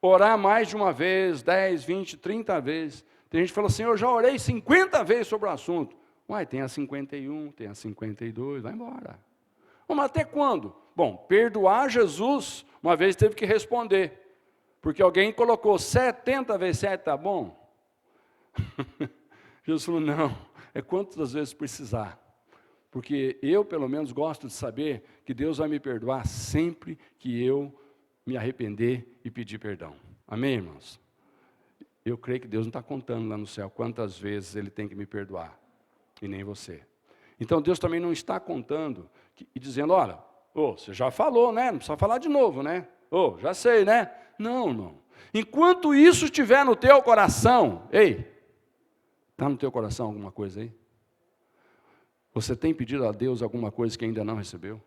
Orar mais de uma vez, 10, 20, 30 vezes. Tem gente que fala assim, eu já orei 50 vezes sobre o assunto. Uai, tem a 51, tem a 52, vai embora. Mas até quando? Bom, perdoar Jesus, uma vez teve que responder. Porque alguém colocou 70 vezes 7, tá bom? Jesus falou, não, é quantas vezes precisar. Porque eu, pelo menos, gosto de saber que Deus vai me perdoar sempre que eu me arrepender e pedir perdão. Amém, irmãos? Eu creio que Deus não está contando lá no céu quantas vezes Ele tem que me perdoar. E nem você. Então, Deus também não está contando e dizendo, olha, você já falou, né? Não precisa falar de novo, né? Já sei, né? Não, irmão. Enquanto isso estiver no teu coração, está no teu coração alguma coisa aí? Você tem pedido a Deus alguma coisa que ainda não recebeu?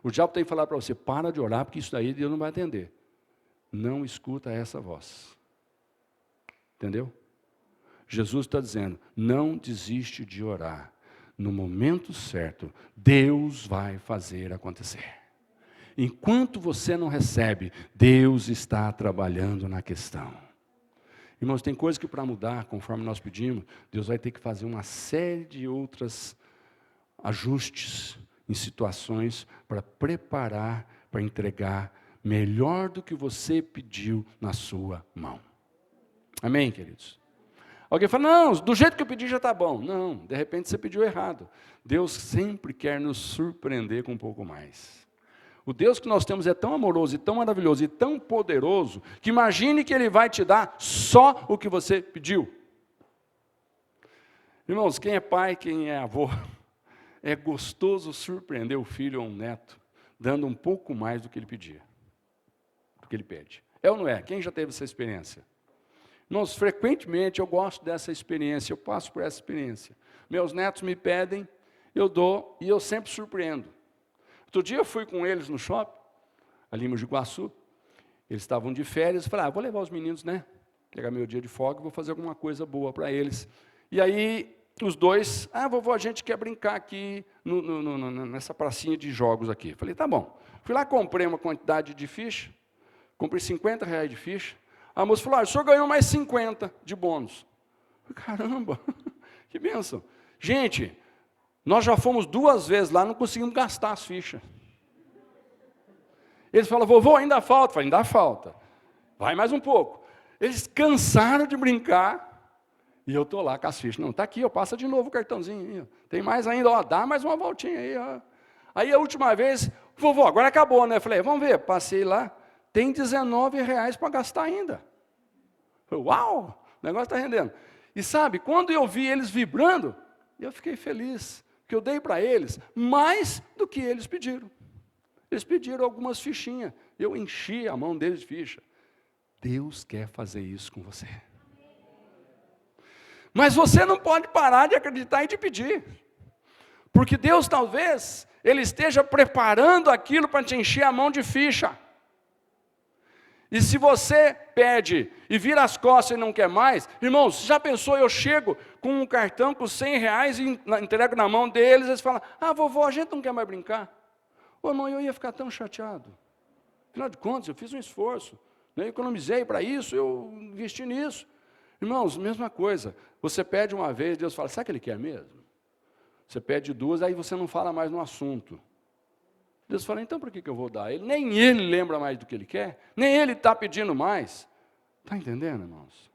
O diabo tem que falar para você, para de orar, porque isso daí Deus não vai atender. Não escuta essa voz. Entendeu? Jesus está dizendo, não desiste de orar. No momento certo, Deus vai fazer acontecer. Enquanto você não recebe, Deus está trabalhando na questão. Irmãos, tem coisa que para mudar, conforme nós pedimos, Deus vai ter que fazer uma série de outros ajustes em situações para preparar, para entregar melhor do que você pediu na sua mão. Amém, queridos? Alguém fala, não, do jeito que eu pedi já está bom. Não, de repente você pediu errado. Deus sempre quer nos surpreender com um pouco mais. O Deus que nós temos é tão amoroso, e tão maravilhoso, e tão poderoso, que imagine que Ele vai te dar só o que você pediu. Irmãos, quem é pai, quem é avô, é gostoso surpreender o filho ou um neto, dando um pouco mais do que ele pedia, do que ele pede. É ou não é? Quem já teve essa experiência? Irmãos, frequentemente eu gosto dessa experiência, eu passo por essa experiência. Meus netos me pedem, eu dou, e eu sempre surpreendo. Outro dia eu fui com eles no shopping, ali em Mogi Guaçu, eles estavam de férias, eu falei, vou levar os meninos, né? Pegar meu dia de folga, vou fazer alguma coisa boa para eles. E aí, os dois, vovô, a gente quer brincar aqui nessa pracinha de jogos aqui. Falei, tá bom. Fui lá, comprei uma quantidade de ficha, comprei R$50 de ficha. A moça falou, o senhor ganhou mais 50 de bônus. Caramba, que bênção. Gente, nós já fomos 2 vezes lá, não conseguimos gastar as fichas. Eles falam, vovô, ainda falta. Eu falei, ainda falta. Vai mais um pouco. Eles cansaram de brincar, e eu estou lá com as fichas. Não, está aqui, passa de novo o cartãozinho. Aí, tem mais ainda, dá mais uma voltinha aí. Aí a última vez, vovô, agora acabou, né? Eu falei, vamos ver, passei lá. Tem R$19 para gastar ainda. Falei, uau, o negócio está rendendo. E sabe, quando eu vi eles vibrando, eu fiquei feliz, porque eu dei para eles mais do que eles pediram. Eles pediram algumas fichinhas, eu enchi a mão deles de ficha. Deus quer fazer isso com você. Mas você não pode parar de acreditar e de pedir. Porque Deus talvez, Ele esteja preparando aquilo para te encher a mão de ficha. E se você pede e vira as costas e não quer mais, irmãos, já pensou, eu chego com um cartão com R$100 e entrego na mão deles, eles falam, vovó, a gente não quer mais brincar. Irmão, eu ia ficar tão chateado. Afinal de contas, eu fiz um esforço, né? Eu economizei para isso, eu investi nisso. Irmãos, mesma coisa, você pede uma vez, Deus fala, sabe o que Ele quer mesmo? Você pede 2, aí você não fala mais no assunto. Deus fala, então por que eu vou dar? Nem Ele lembra mais do que Ele quer, nem Ele está pedindo mais. Está entendendo, irmãos?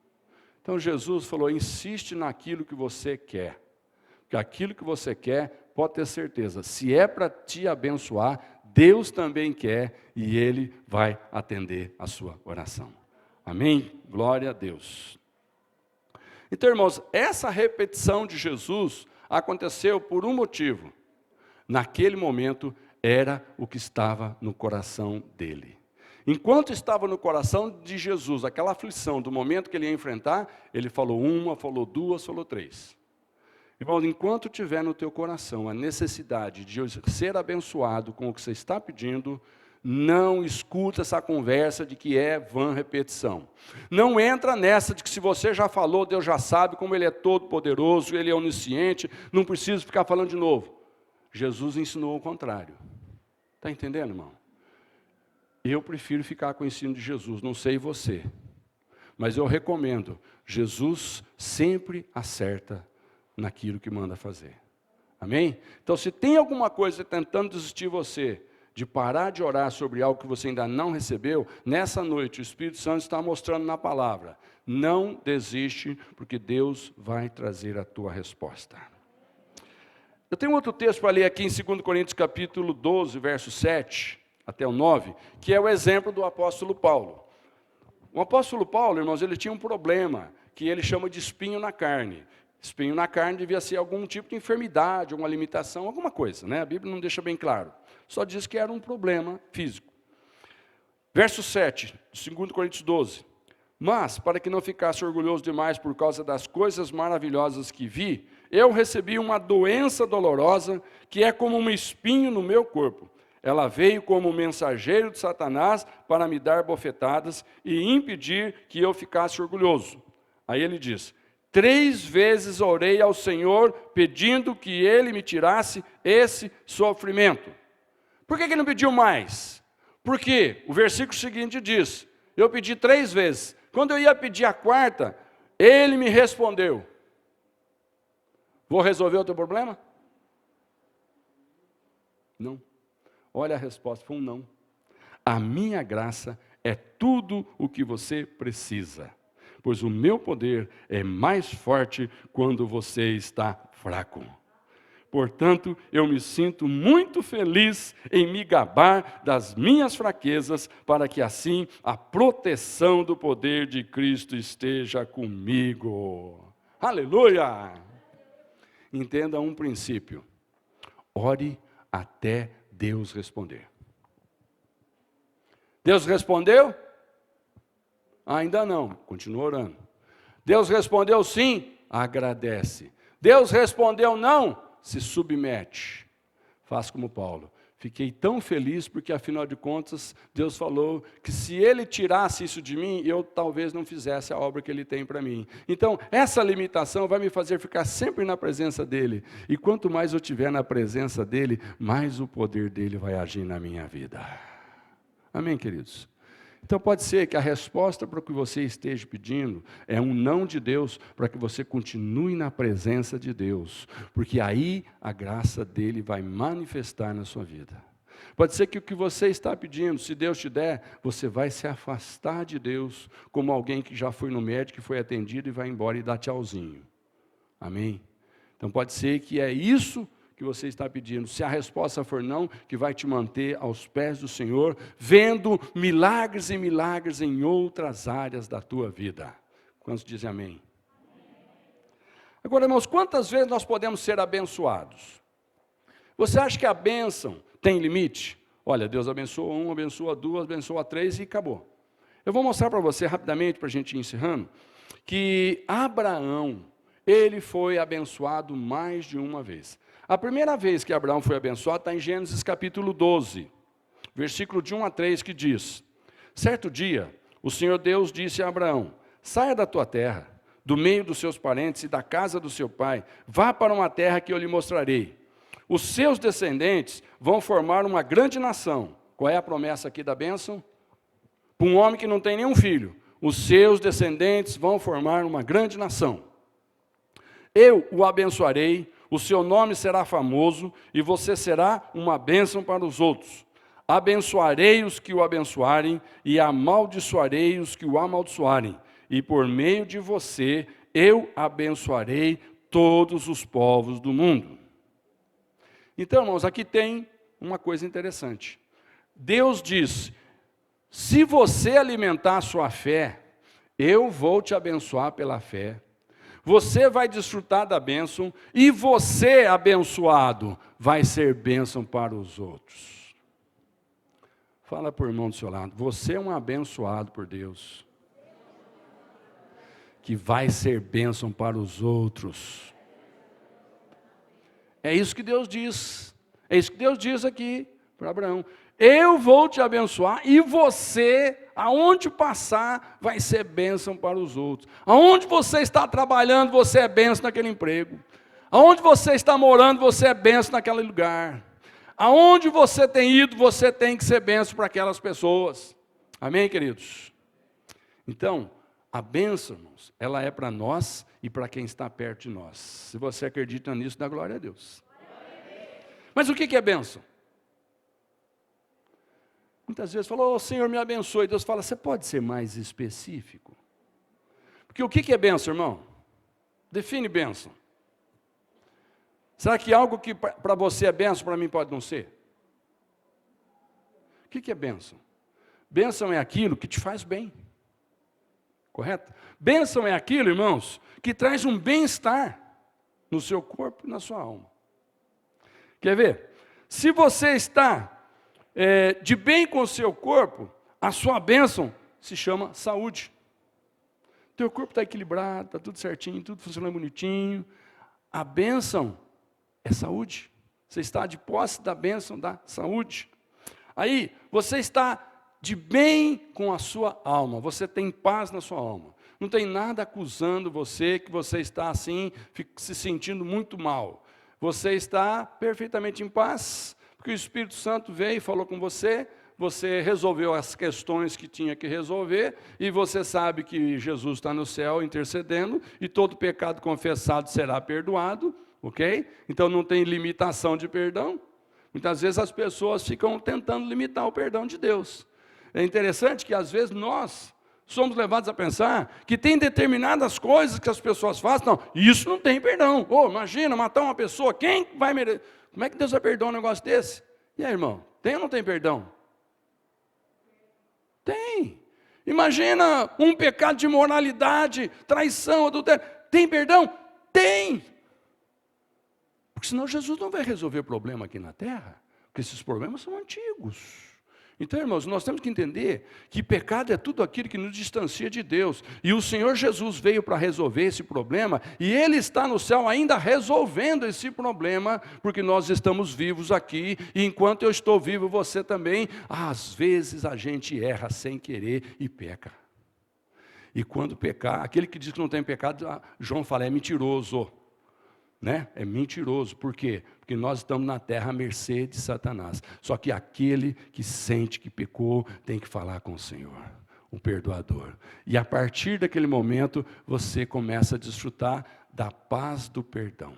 Então Jesus falou, insiste naquilo que você quer. Porque aquilo que você quer, pode ter certeza, se é para te abençoar, Deus também quer e Ele vai atender a sua oração. Amém? Glória a Deus. Então, irmãos, essa repetição de Jesus aconteceu por um motivo. Naquele momento, era o que estava no coração dele. Enquanto estava no coração de Jesus, aquela aflição do momento que ele ia enfrentar, ele falou 1, falou 2, falou 3. Irmão, enquanto tiver no teu coração a necessidade de ser abençoado com o que você está pedindo, não escuta essa conversa de que é vã repetição. Não entra nessa de que se você já falou, Deus já sabe, como Ele é todo poderoso, Ele é onisciente, não precisa ficar falando de novo. Jesus ensinou o contrário. Está entendendo, irmão? Eu prefiro ficar com o ensino de Jesus, não sei você. Mas eu recomendo, Jesus sempre acerta naquilo que manda fazer. Amém? Então, se tem alguma coisa tentando desistir você, de parar de orar sobre algo que você ainda não recebeu, nessa noite o Espírito Santo está mostrando na palavra. Não desiste, porque Deus vai trazer a tua resposta. Eu tenho outro texto para ler aqui em 2 Coríntios capítulo 12, verso 7 até o 9, que é o exemplo do apóstolo Paulo. O apóstolo Paulo, irmãos, ele tinha um problema, que ele chama de espinho na carne. Espinho na carne devia ser algum tipo de enfermidade, alguma limitação, alguma coisa, né? A Bíblia não deixa bem claro. Só diz que era um problema físico. Verso 7, de 2 Coríntios 12. Mas, para que não ficasse orgulhoso demais por causa das coisas maravilhosas que vi, eu recebi uma doença dolorosa, que é como um espinho no meu corpo. Ela veio como mensageiro de Satanás para me dar bofetadas e impedir que eu ficasse orgulhoso. Aí ele diz: 3 vezes orei ao Senhor, pedindo que Ele me tirasse esse sofrimento. Por que ele não pediu mais? Porque o versículo seguinte diz: eu pedi 3 vezes. Quando eu ia pedir a 4ª, Ele me respondeu: vou resolver o teu problema? Não. Olha a resposta, foi um não. A minha graça é tudo o que você precisa, pois o meu poder é mais forte quando você está fraco. Portanto, eu me sinto muito feliz em me gabar das minhas fraquezas, para que assim a proteção do poder de Cristo esteja comigo. Aleluia! Entenda um princípio: ore até Deus responder. Deus respondeu? Ainda não, continua orando. Deus respondeu sim? Agradece. Deus respondeu não? Se submete. Faz como Paulo. Fiquei tão feliz porque, afinal de contas, Deus falou que se Ele tirasse isso de mim, eu talvez não fizesse a obra que Ele tem para mim. Então, essa limitação vai me fazer ficar sempre na presença dEle. E quanto mais eu estiver na presença dEle, mais o poder dEle vai agir na minha vida. Amém, queridos? Então pode ser que a resposta para o que você esteja pedindo é um não de Deus, para que você continue na presença de Deus, porque aí a graça dele vai manifestar na sua vida. Pode ser que o que você está pedindo, se Deus te der, você vai se afastar de Deus, como alguém que já foi no médico, que foi atendido e vai embora e dá tchauzinho. Amém? Então pode ser que é isso que você está pedindo. Se a resposta for não, que vai te manter aos pés do Senhor, vendo milagres e milagres em outras áreas da tua vida. Quantos dizem amém? Agora, irmãos, quantas vezes nós podemos ser abençoados? Você acha que a bênção tem limite? Olha, Deus abençoa 1, abençoa 2, abençoa 3 e acabou. Eu vou mostrar para você rapidamente, para a gente ir encerrando, que Abraão, ele foi abençoado mais de uma vez. A primeira vez que Abraão foi abençoado está em Gênesis capítulo 12, versículo de 1 a 3, que diz: certo dia, o Senhor Deus disse a Abraão: saia da tua terra, do meio dos seus parentes e da casa do seu pai, vá para uma terra que eu lhe mostrarei. Os seus descendentes vão formar uma grande nação. Qual é a promessa aqui da bênção? Para um homem que não tem nenhum filho, os seus descendentes vão formar uma grande nação. Eu o abençoarei, o seu nome será famoso e você será uma bênção para os outros. Abençoarei os que o abençoarem e amaldiçoarei os que o amaldiçoarem. E por meio de você, eu abençoarei todos os povos do mundo. Então, irmãos, aqui tem uma coisa interessante. Deus diz: se você alimentar a sua fé, eu vou te abençoar pela fé. Você vai desfrutar da bênção e você, abençoado, vai ser bênção para os outros. Fala para o irmão do seu lado: você é um abençoado por Deus, que vai ser bênção para os outros. É isso que Deus diz. É isso que Deus diz aqui para Abraão. Eu vou te abençoar e você, aonde passar, vai ser bênção para os outros. Aonde você está trabalhando, você é bênção naquele emprego. Aonde você está morando, você é bênção naquele lugar. Aonde você tem ido, você tem que ser bênção para aquelas pessoas. Amém, queridos? Então, a bênção, irmãos, ela é para nós e para quem está perto de nós. Se você acredita nisso, dá glória a Deus. Mas o que é bênção? Muitas vezes falou, oh, Senhor, me abençoe. Deus fala, você pode ser mais específico? Porque o que é bênção, irmão? Define bênção. Será que algo que para você é bênção, para mim pode não ser? O que é bênção? Bênção é aquilo que te faz bem. Correto? Bênção é aquilo, irmãos, que traz um bem-estar no seu corpo e na sua alma. Quer ver? Se você está de bem com o seu corpo, a sua bênção se chama saúde. Teu corpo está equilibrado, está tudo certinho, tudo funcionando bonitinho. A bênção é saúde. Você está de posse da bênção da saúde. Aí, você está de bem com a sua alma, você tem paz na sua alma. Não tem nada acusando você, que você está assim, se sentindo muito mal. Você está perfeitamente em paz, porque o Espírito Santo veio e falou com você, você resolveu as questões que tinha que resolver, e você sabe que Jesus está no céu intercedendo, e todo pecado confessado será perdoado, ok? Então não tem limitação de perdão. Muitas vezes as pessoas ficam tentando limitar o perdão de Deus. É interessante que às vezes nós somos levados a pensar que tem determinadas coisas que as pessoas fazem, não, isso não tem perdão. Oh, imagina, matar uma pessoa, quem vai merecer? Como é que Deus vai perdoar um negócio desse? E aí, irmão, tem ou não tem perdão? Tem. Imagina um pecado de imoralidade, traição, adultério. Tem perdão? Tem. Porque senão Jesus não vai resolver problema aqui na terra, porque esses problemas são antigos. Então, irmãos, nós temos que entender que pecado é tudo aquilo que nos distancia de Deus. E o Senhor Jesus veio para resolver esse problema, e Ele está no céu ainda resolvendo esse problema, porque nós estamos vivos aqui, e enquanto eu estou vivo, você também. Às vezes a gente erra sem querer e peca. E quando pecar, aquele que diz que não tem pecado, João fala, é mentiroso. Né? É mentiroso, por quê? Porque nós estamos na terra à mercê de Satanás. Só que aquele que sente que pecou tem que falar com o Senhor, o perdoador. E a partir daquele momento você começa a desfrutar da paz do perdão.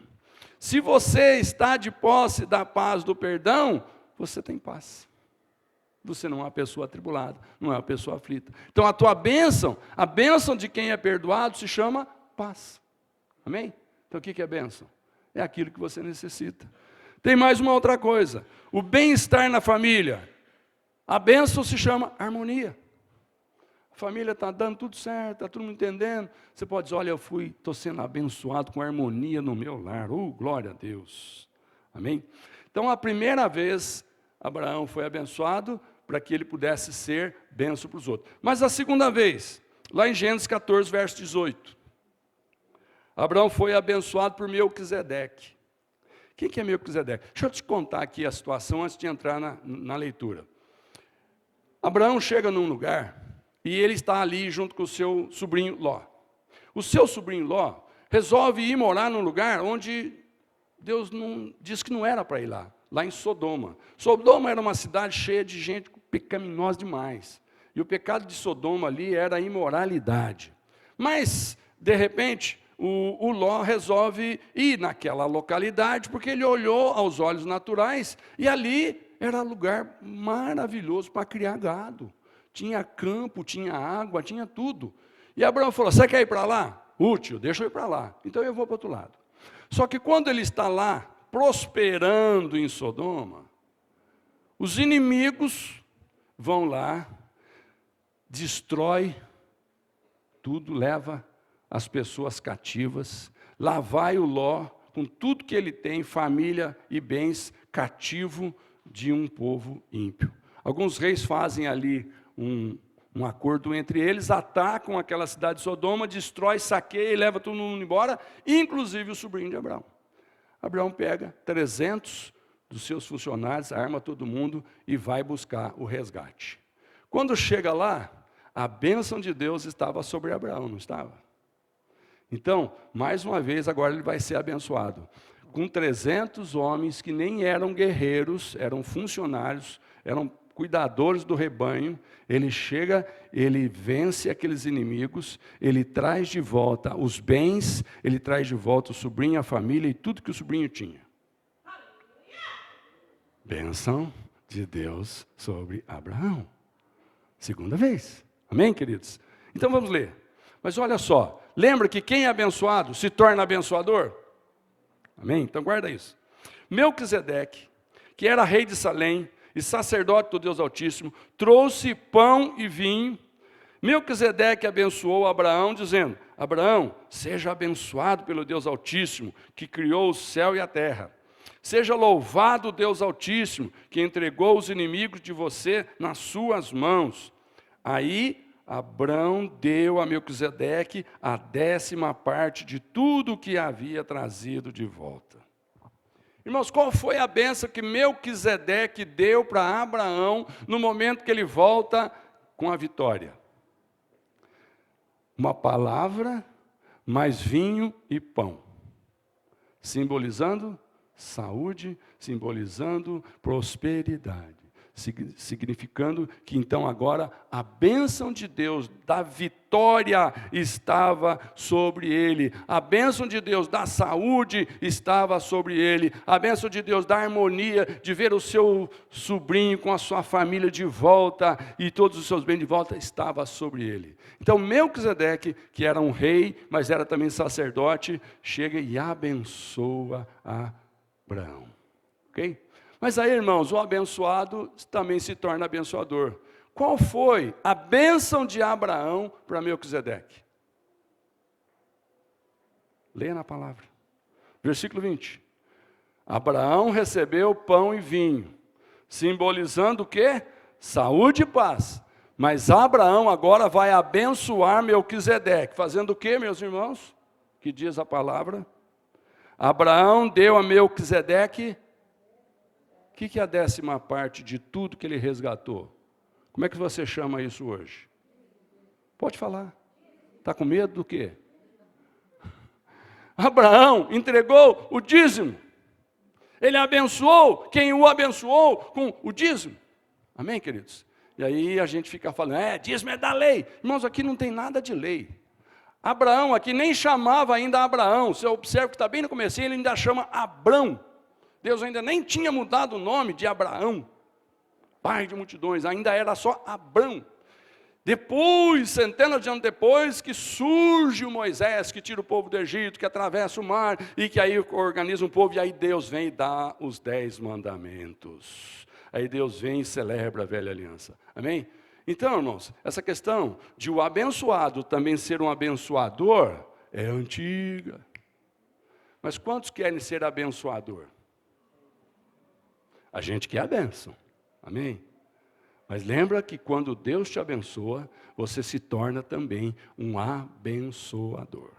Se você está de posse da paz do perdão, você tem paz. Você não é uma pessoa atribulada, não é uma pessoa aflita. Então a tua bênção, a bênção de quem é perdoado se chama paz. Amém? Então o que é bênção? É aquilo que você necessita. Tem mais uma outra coisa. O bem-estar na família. A bênção se chama harmonia. A família está dando tudo certo, está todo mundo entendendo. Você pode dizer, olha, estou sendo abençoado com harmonia no meu lar. Glória a Deus. Amém? Então a primeira vez, Abraão foi abençoado para que ele pudesse ser bênção para os outros. Mas a segunda vez, lá em Gênesis 14, verso 18. Abraão foi abençoado por Melquisedeque. Quem que é Melquisedeque? Deixa eu te contar aqui a situação antes de entrar na leitura. Abraão chega num lugar e ele está ali junto com o seu sobrinho Ló. O seu sobrinho Ló resolve ir morar num lugar onde Deus disse que não era para ir lá em Sodoma. Sodoma era uma cidade cheia de gente pecaminosa demais. E o pecado de Sodoma ali era a imoralidade. Mas, de repente, o Ló resolve ir naquela localidade, porque ele olhou aos olhos naturais, e ali era lugar maravilhoso para criar gado. Tinha campo, tinha água, tinha tudo. E Abraão falou, você quer ir para lá? Útil, deixa eu ir para lá. Então eu vou para o outro lado. Só que quando ele está lá, prosperando em Sodoma, os inimigos vão lá, destrói tudo, leva as pessoas cativas. Lá vai o Ló, com tudo que ele tem, família e bens, cativo de um povo ímpio. Alguns reis fazem ali um acordo entre eles, atacam aquela cidade de Sodoma, destrói, saqueia e leva todo mundo embora, inclusive o sobrinho de Abraão. Abraão pega 300 dos seus funcionários, arma todo mundo e vai buscar o resgate. Quando chega lá, a bênção de Deus estava sobre Abraão, não estava? Então, mais uma vez, agora ele vai ser abençoado. Com 300 homens que nem eram guerreiros, eram funcionários, eram cuidadores do rebanho, ele chega, ele vence aqueles inimigos, ele traz de volta os bens, ele traz de volta o sobrinho, a família e tudo que o sobrinho tinha. Bênção de Deus sobre Abraão. Segunda vez. Amém, queridos? Então vamos ler. Mas olha só, lembra que quem é abençoado se torna abençoador? Amém? Então guarda isso. Melquisedeque, que era rei de Salém e sacerdote do Deus Altíssimo, trouxe pão e vinho. Melquisedeque abençoou Abraão, dizendo: Abraão, seja abençoado pelo Deus Altíssimo, que criou o céu e a terra. Seja louvado o Deus Altíssimo, que entregou os inimigos de você nas suas mãos. Aí Abraão deu a Melquisedeque a 10ª parte de tudo o que havia trazido de volta. Irmãos, qual foi a bênção que Melquisedeque deu para Abraão no momento que ele volta com a vitória? Uma palavra, mais vinho e pão, simbolizando saúde, simbolizando prosperidade, significando que então agora a bênção de Deus da vitória estava sobre ele, a bênção de Deus da saúde estava sobre ele, a bênção de Deus da harmonia, de ver o seu sobrinho com a sua família de volta e todos os seus bens de volta, estava sobre ele. Então Melquisedeque, que era um rei, mas era também sacerdote, chega e abençoa Abraão. Ok? Mas aí, irmãos, o abençoado também se torna abençoador. Qual foi a bênção de Abraão para Melquisedeque? Leia na palavra. Versículo 20. Abraão recebeu pão e vinho, simbolizando o quê? Saúde e paz. Mas Abraão agora vai abençoar Melquisedeque. Fazendo o quê, meus irmãos? Que diz a palavra? Abraão deu a Melquisedeque. O que é a 10ª parte de tudo que ele resgatou? Como é que você chama isso hoje? Pode falar. Está com medo do quê? Abraão entregou o dízimo. Ele abençoou quem o abençoou com o dízimo. Amém, queridos? E aí a gente fica falando, dízimo é da lei. Irmãos, aqui não tem nada de lei. Abraão aqui nem chamava ainda Abraão. Você observa que está bem no começo, ele ainda chama Abrão. Deus ainda nem tinha mudado o nome de Abraão, pai de multidões, ainda era só Abrão. Depois, centenas de anos depois, que surge o Moisés, que tira o povo do Egito, que atravessa o mar, e que aí organiza um povo, e aí Deus vem e dá os 10 mandamentos. Aí Deus vem e celebra a velha aliança. Amém? Então, irmãos, essa questão de o abençoado também ser um abençoador, é antiga. Mas quantos querem ser abençoador? A gente quer a bênção, amém? Mas lembra que quando Deus te abençoa, você se torna também um abençoador.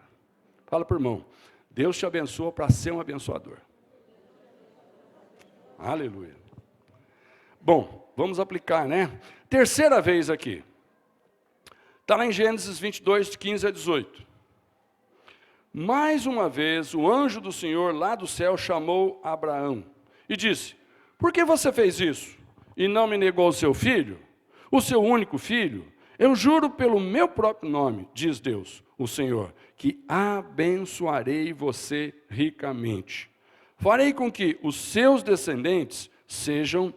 Fala para o irmão, Deus te abençoa para ser um abençoador. Aleluia. Bom, vamos aplicar, né? Terceira vez aqui. Está lá em Gênesis 22, de 15 a 18. Mais uma vez, o anjo do Senhor lá do céu chamou Abraão e disse: por que você fez isso e não me negou o seu filho, o seu único filho? Eu juro pelo meu próprio nome, diz Deus, o Senhor, que abençoarei você ricamente. Farei com que os seus descendentes sejam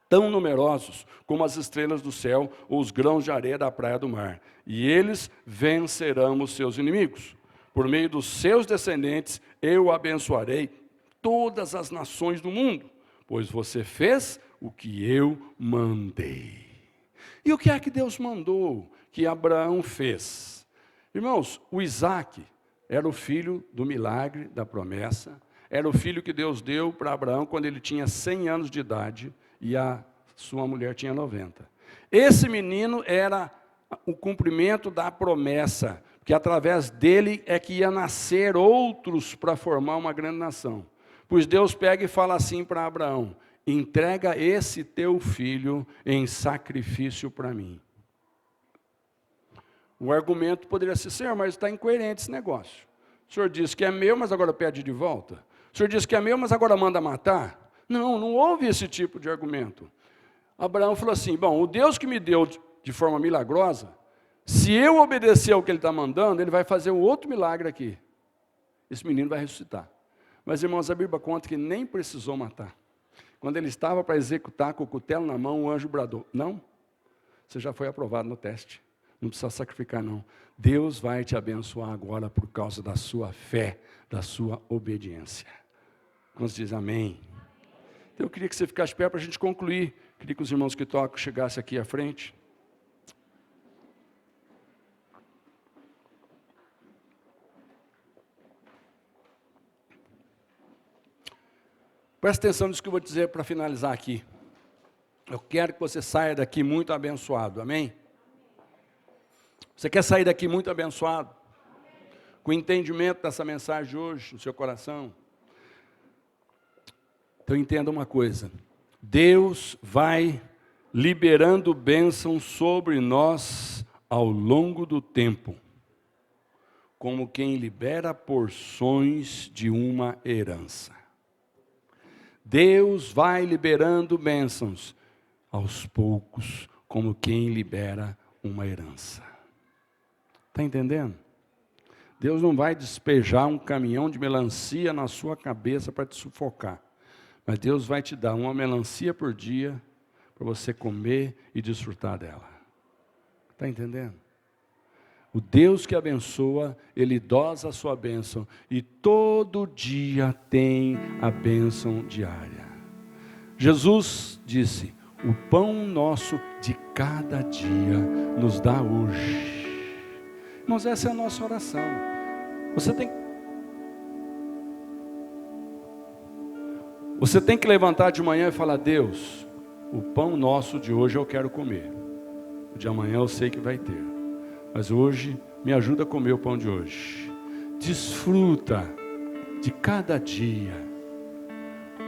tão numerosos como as estrelas do céu ou os grãos de areia da praia do mar. E eles vencerão os seus inimigos. Por meio dos seus descendentes, eu abençoarei todas as nações do mundo, pois você fez o que eu mandei. E o que é que Deus mandou que Abraão fez? Irmãos, o Isaac era o filho do milagre, da promessa, era o filho que Deus deu para Abraão quando ele tinha 100 anos de idade e a sua mulher tinha 90. Esse menino era o cumprimento da promessa, que através dele é que ia nascer outros para formar uma grande nação. Pois Deus pega e fala assim para Abraão: entrega esse teu filho em sacrifício para mim. O argumento poderia ser: Senhor, mas está incoerente esse negócio. O Senhor disse que é meu, mas agora pede de volta. O Senhor disse que é meu, mas agora manda matar. Não houve esse tipo de argumento. Abraão falou assim: bom, o Deus que me deu de forma milagrosa, se eu obedecer ao que Ele está mandando, Ele vai fazer um outro milagre aqui. Esse menino vai ressuscitar. Mas, irmãos, a Bíblia conta que nem precisou matar. Quando ele estava para executar com o cutelo na mão, o anjo bradou: não, você já foi aprovado no teste. Não precisa sacrificar, não. Deus vai te abençoar agora por causa da sua fé, da sua obediência. Quantos dizem amém? Então eu queria que você ficasse de pé para a gente concluir. Queria que os irmãos que tocam chegassem aqui à frente. Presta atenção nisso que eu vou dizer para finalizar aqui. Eu quero que você saia daqui muito abençoado, amém? Você quer sair daqui muito abençoado? Com o entendimento dessa mensagem de hoje no seu coração? Então entenda uma coisa: Deus vai liberando bênçãos sobre nós ao longo do tempo, como quem libera porções de uma herança. Deus vai liberando bênçãos aos poucos, como quem libera uma herança. Está entendendo? Deus não vai despejar um caminhão de melancia na sua cabeça para te sufocar. Mas Deus vai te dar uma melancia por dia para você comer e desfrutar dela. Está entendendo? O Deus que abençoa, Ele dosa a sua bênção. E todo dia tem a bênção diária. Jesus disse: o pão nosso de cada dia nos dá hoje. Irmãos, essa é a nossa oração. Você tem que levantar de manhã e falar: Deus, o pão nosso de hoje eu quero comer. O de amanhã eu sei que vai ter. Mas hoje, me ajuda a comer o pão de hoje. Desfruta de cada dia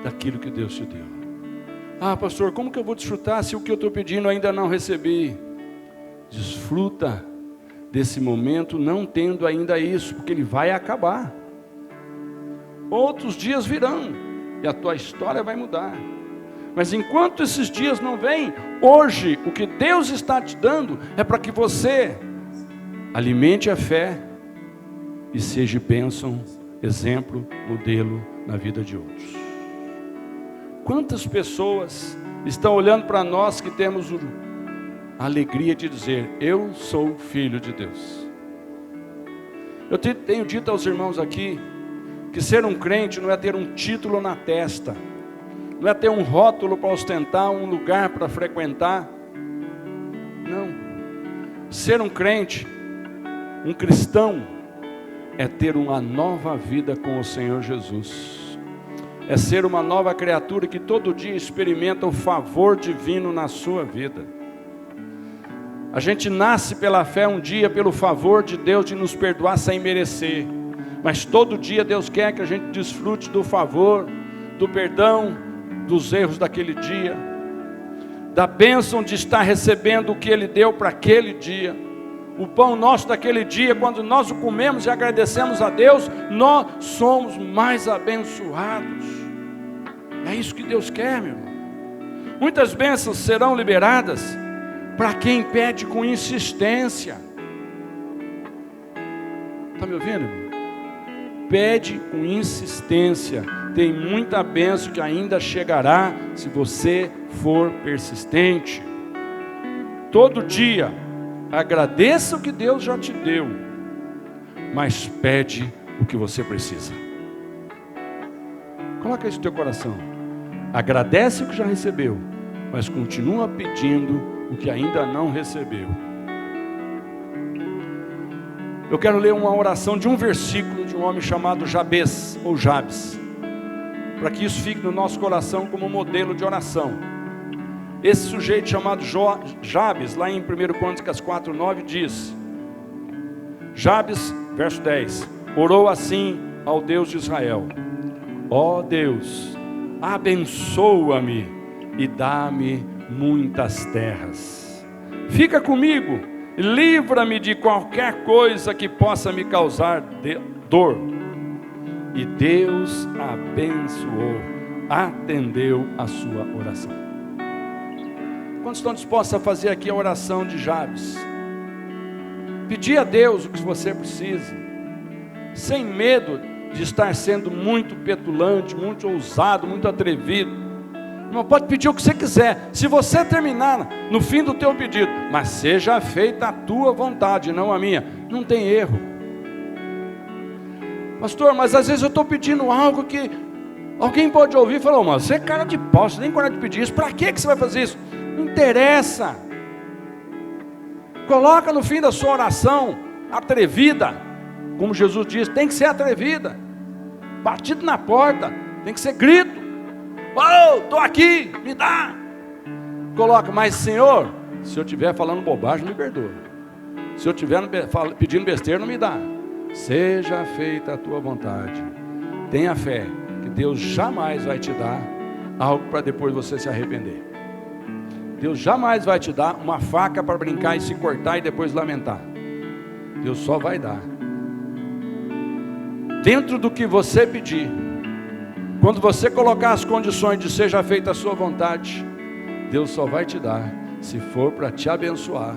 daquilo que Deus te deu. Ah, pastor, como que eu vou desfrutar se o que eu estou pedindo ainda não recebi? Desfruta desse momento não tendo ainda isso, porque ele vai acabar. Outros dias virão e a tua história vai mudar. Mas enquanto esses dias não vêm, hoje o que Deus está te dando é para que você alimente a fé e seja bênção, exemplo, modelo na vida de outros. Quantas pessoas estão olhando para nós que temos a alegria de dizer: eu sou filho de Deus. Eu tenho dito aos irmãos aqui que ser um crente não é ter um título na testa, não é ter um rótulo para ostentar, um lugar para frequentar. Não. Ser um crente, um cristão, é ter uma nova vida com o Senhor Jesus. É ser uma nova criatura que todo dia experimenta o favor divino na sua vida. A gente nasce pela fé um dia, pelo favor de Deus de nos perdoar sem merecer. Mas todo dia Deus quer que a gente desfrute do favor, do perdão, dos erros daquele dia, da bênção de estar recebendo o que Ele deu para aquele dia. O pão nosso daquele dia, quando nós o comemos e agradecemos a Deus, nós somos mais abençoados. É isso que Deus quer, meu irmão. Muitas bênçãos serão liberadas para quem pede com insistência. Está me ouvindo, irmão? Pede com insistência. Tem muita bênção que ainda chegará se você for persistente. Todo dia agradeça o que Deus já te deu, mas pede o que você precisa. Coloca isso no teu coração. Agradece o que já recebeu, mas continua pedindo o que ainda não recebeu. Eu quero ler uma oração de um versículo de um homem chamado Jabes, ou Jabes, para que isso fique no nosso coração como modelo de oração. Esse sujeito chamado Jabes, lá em 1 Crônicas 4:9 diz: Jabes, verso 10, orou assim ao Deus de Israel: Ó Deus, abençoa-me e dá-me muitas terras. Fica comigo, livra-me de qualquer coisa que possa me causar dor. E Deus abençoou, atendeu a sua oração. Quantos estão dispostos a fazer aqui a oração de Jabes? Pedir a Deus o que você precisa, sem medo de estar sendo muito petulante, muito ousado, muito atrevido. Não pode pedir o que você quiser. Se você terminar no fim do teu pedido, mas seja feita a tua vontade, não a minha, não tem erro. Pastor, mas às vezes eu estou pedindo algo que alguém pode ouvir e falar: mas você é cara de pau, você nem coragem de pedir isso. Para que você vai fazer isso? Não interessa. Coloca no fim da sua oração atrevida, como Jesus diz, tem que ser atrevida, batido na porta, tem que ser grito: oh, estou aqui, me dá. Coloca: mas Senhor, se eu estiver falando bobagem, me perdoa. Se eu estiver pedindo besteira, não me dá. Seja feita a tua vontade. Tenha fé que Deus jamais vai te dar algo para depois você se arrepender. Deus jamais vai te dar uma faca para brincar e se cortar e depois lamentar. Deus só vai dar dentro do que você pedir. Quando você colocar as condições de seja feita a sua vontade, Deus só vai te dar se for para te abençoar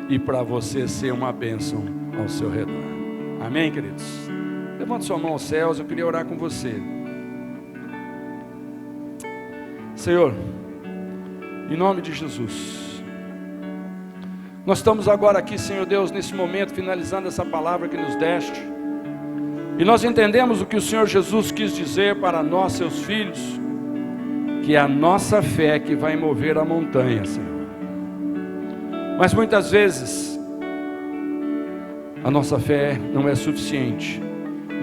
e para você ser uma bênção ao seu redor. Amém, queridos? Levante sua mão aos céus, eu queria orar com você. Senhor, em nome de Jesus, nós estamos agora aqui, Senhor Deus, nesse momento, finalizando essa palavra que nos deste, e nós entendemos o que o Senhor Jesus quis dizer para nós, seus filhos, que é a nossa fé que vai mover a montanha, Senhor. Mas muitas vezes a nossa fé não é suficiente.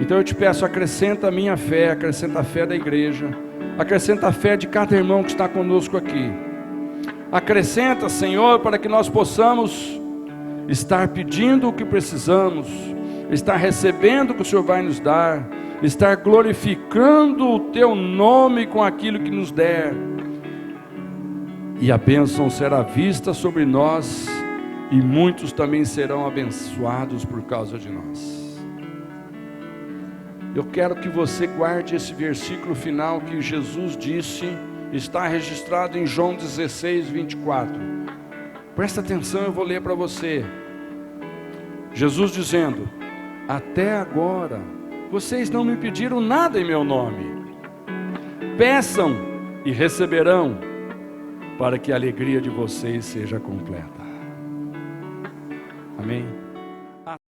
Então eu te peço, acrescenta a minha fé, acrescenta a fé da igreja, acrescenta a fé de cada irmão que está conosco aqui. Acrescenta, Senhor, para que nós possamos estar pedindo o que precisamos, estar recebendo o que o Senhor vai nos dar, estar glorificando o teu nome com aquilo que nos der, e a bênção será vista sobre nós, e muitos também serão abençoados por causa de nós. Eu quero que você guarde esse versículo final que Jesus disse, está registrado em João 16, 24. Presta atenção, eu vou ler para você. Jesus dizendo: até agora vocês não me pediram nada em meu nome. Peçam e receberão, para que a alegria de vocês seja completa. Amém?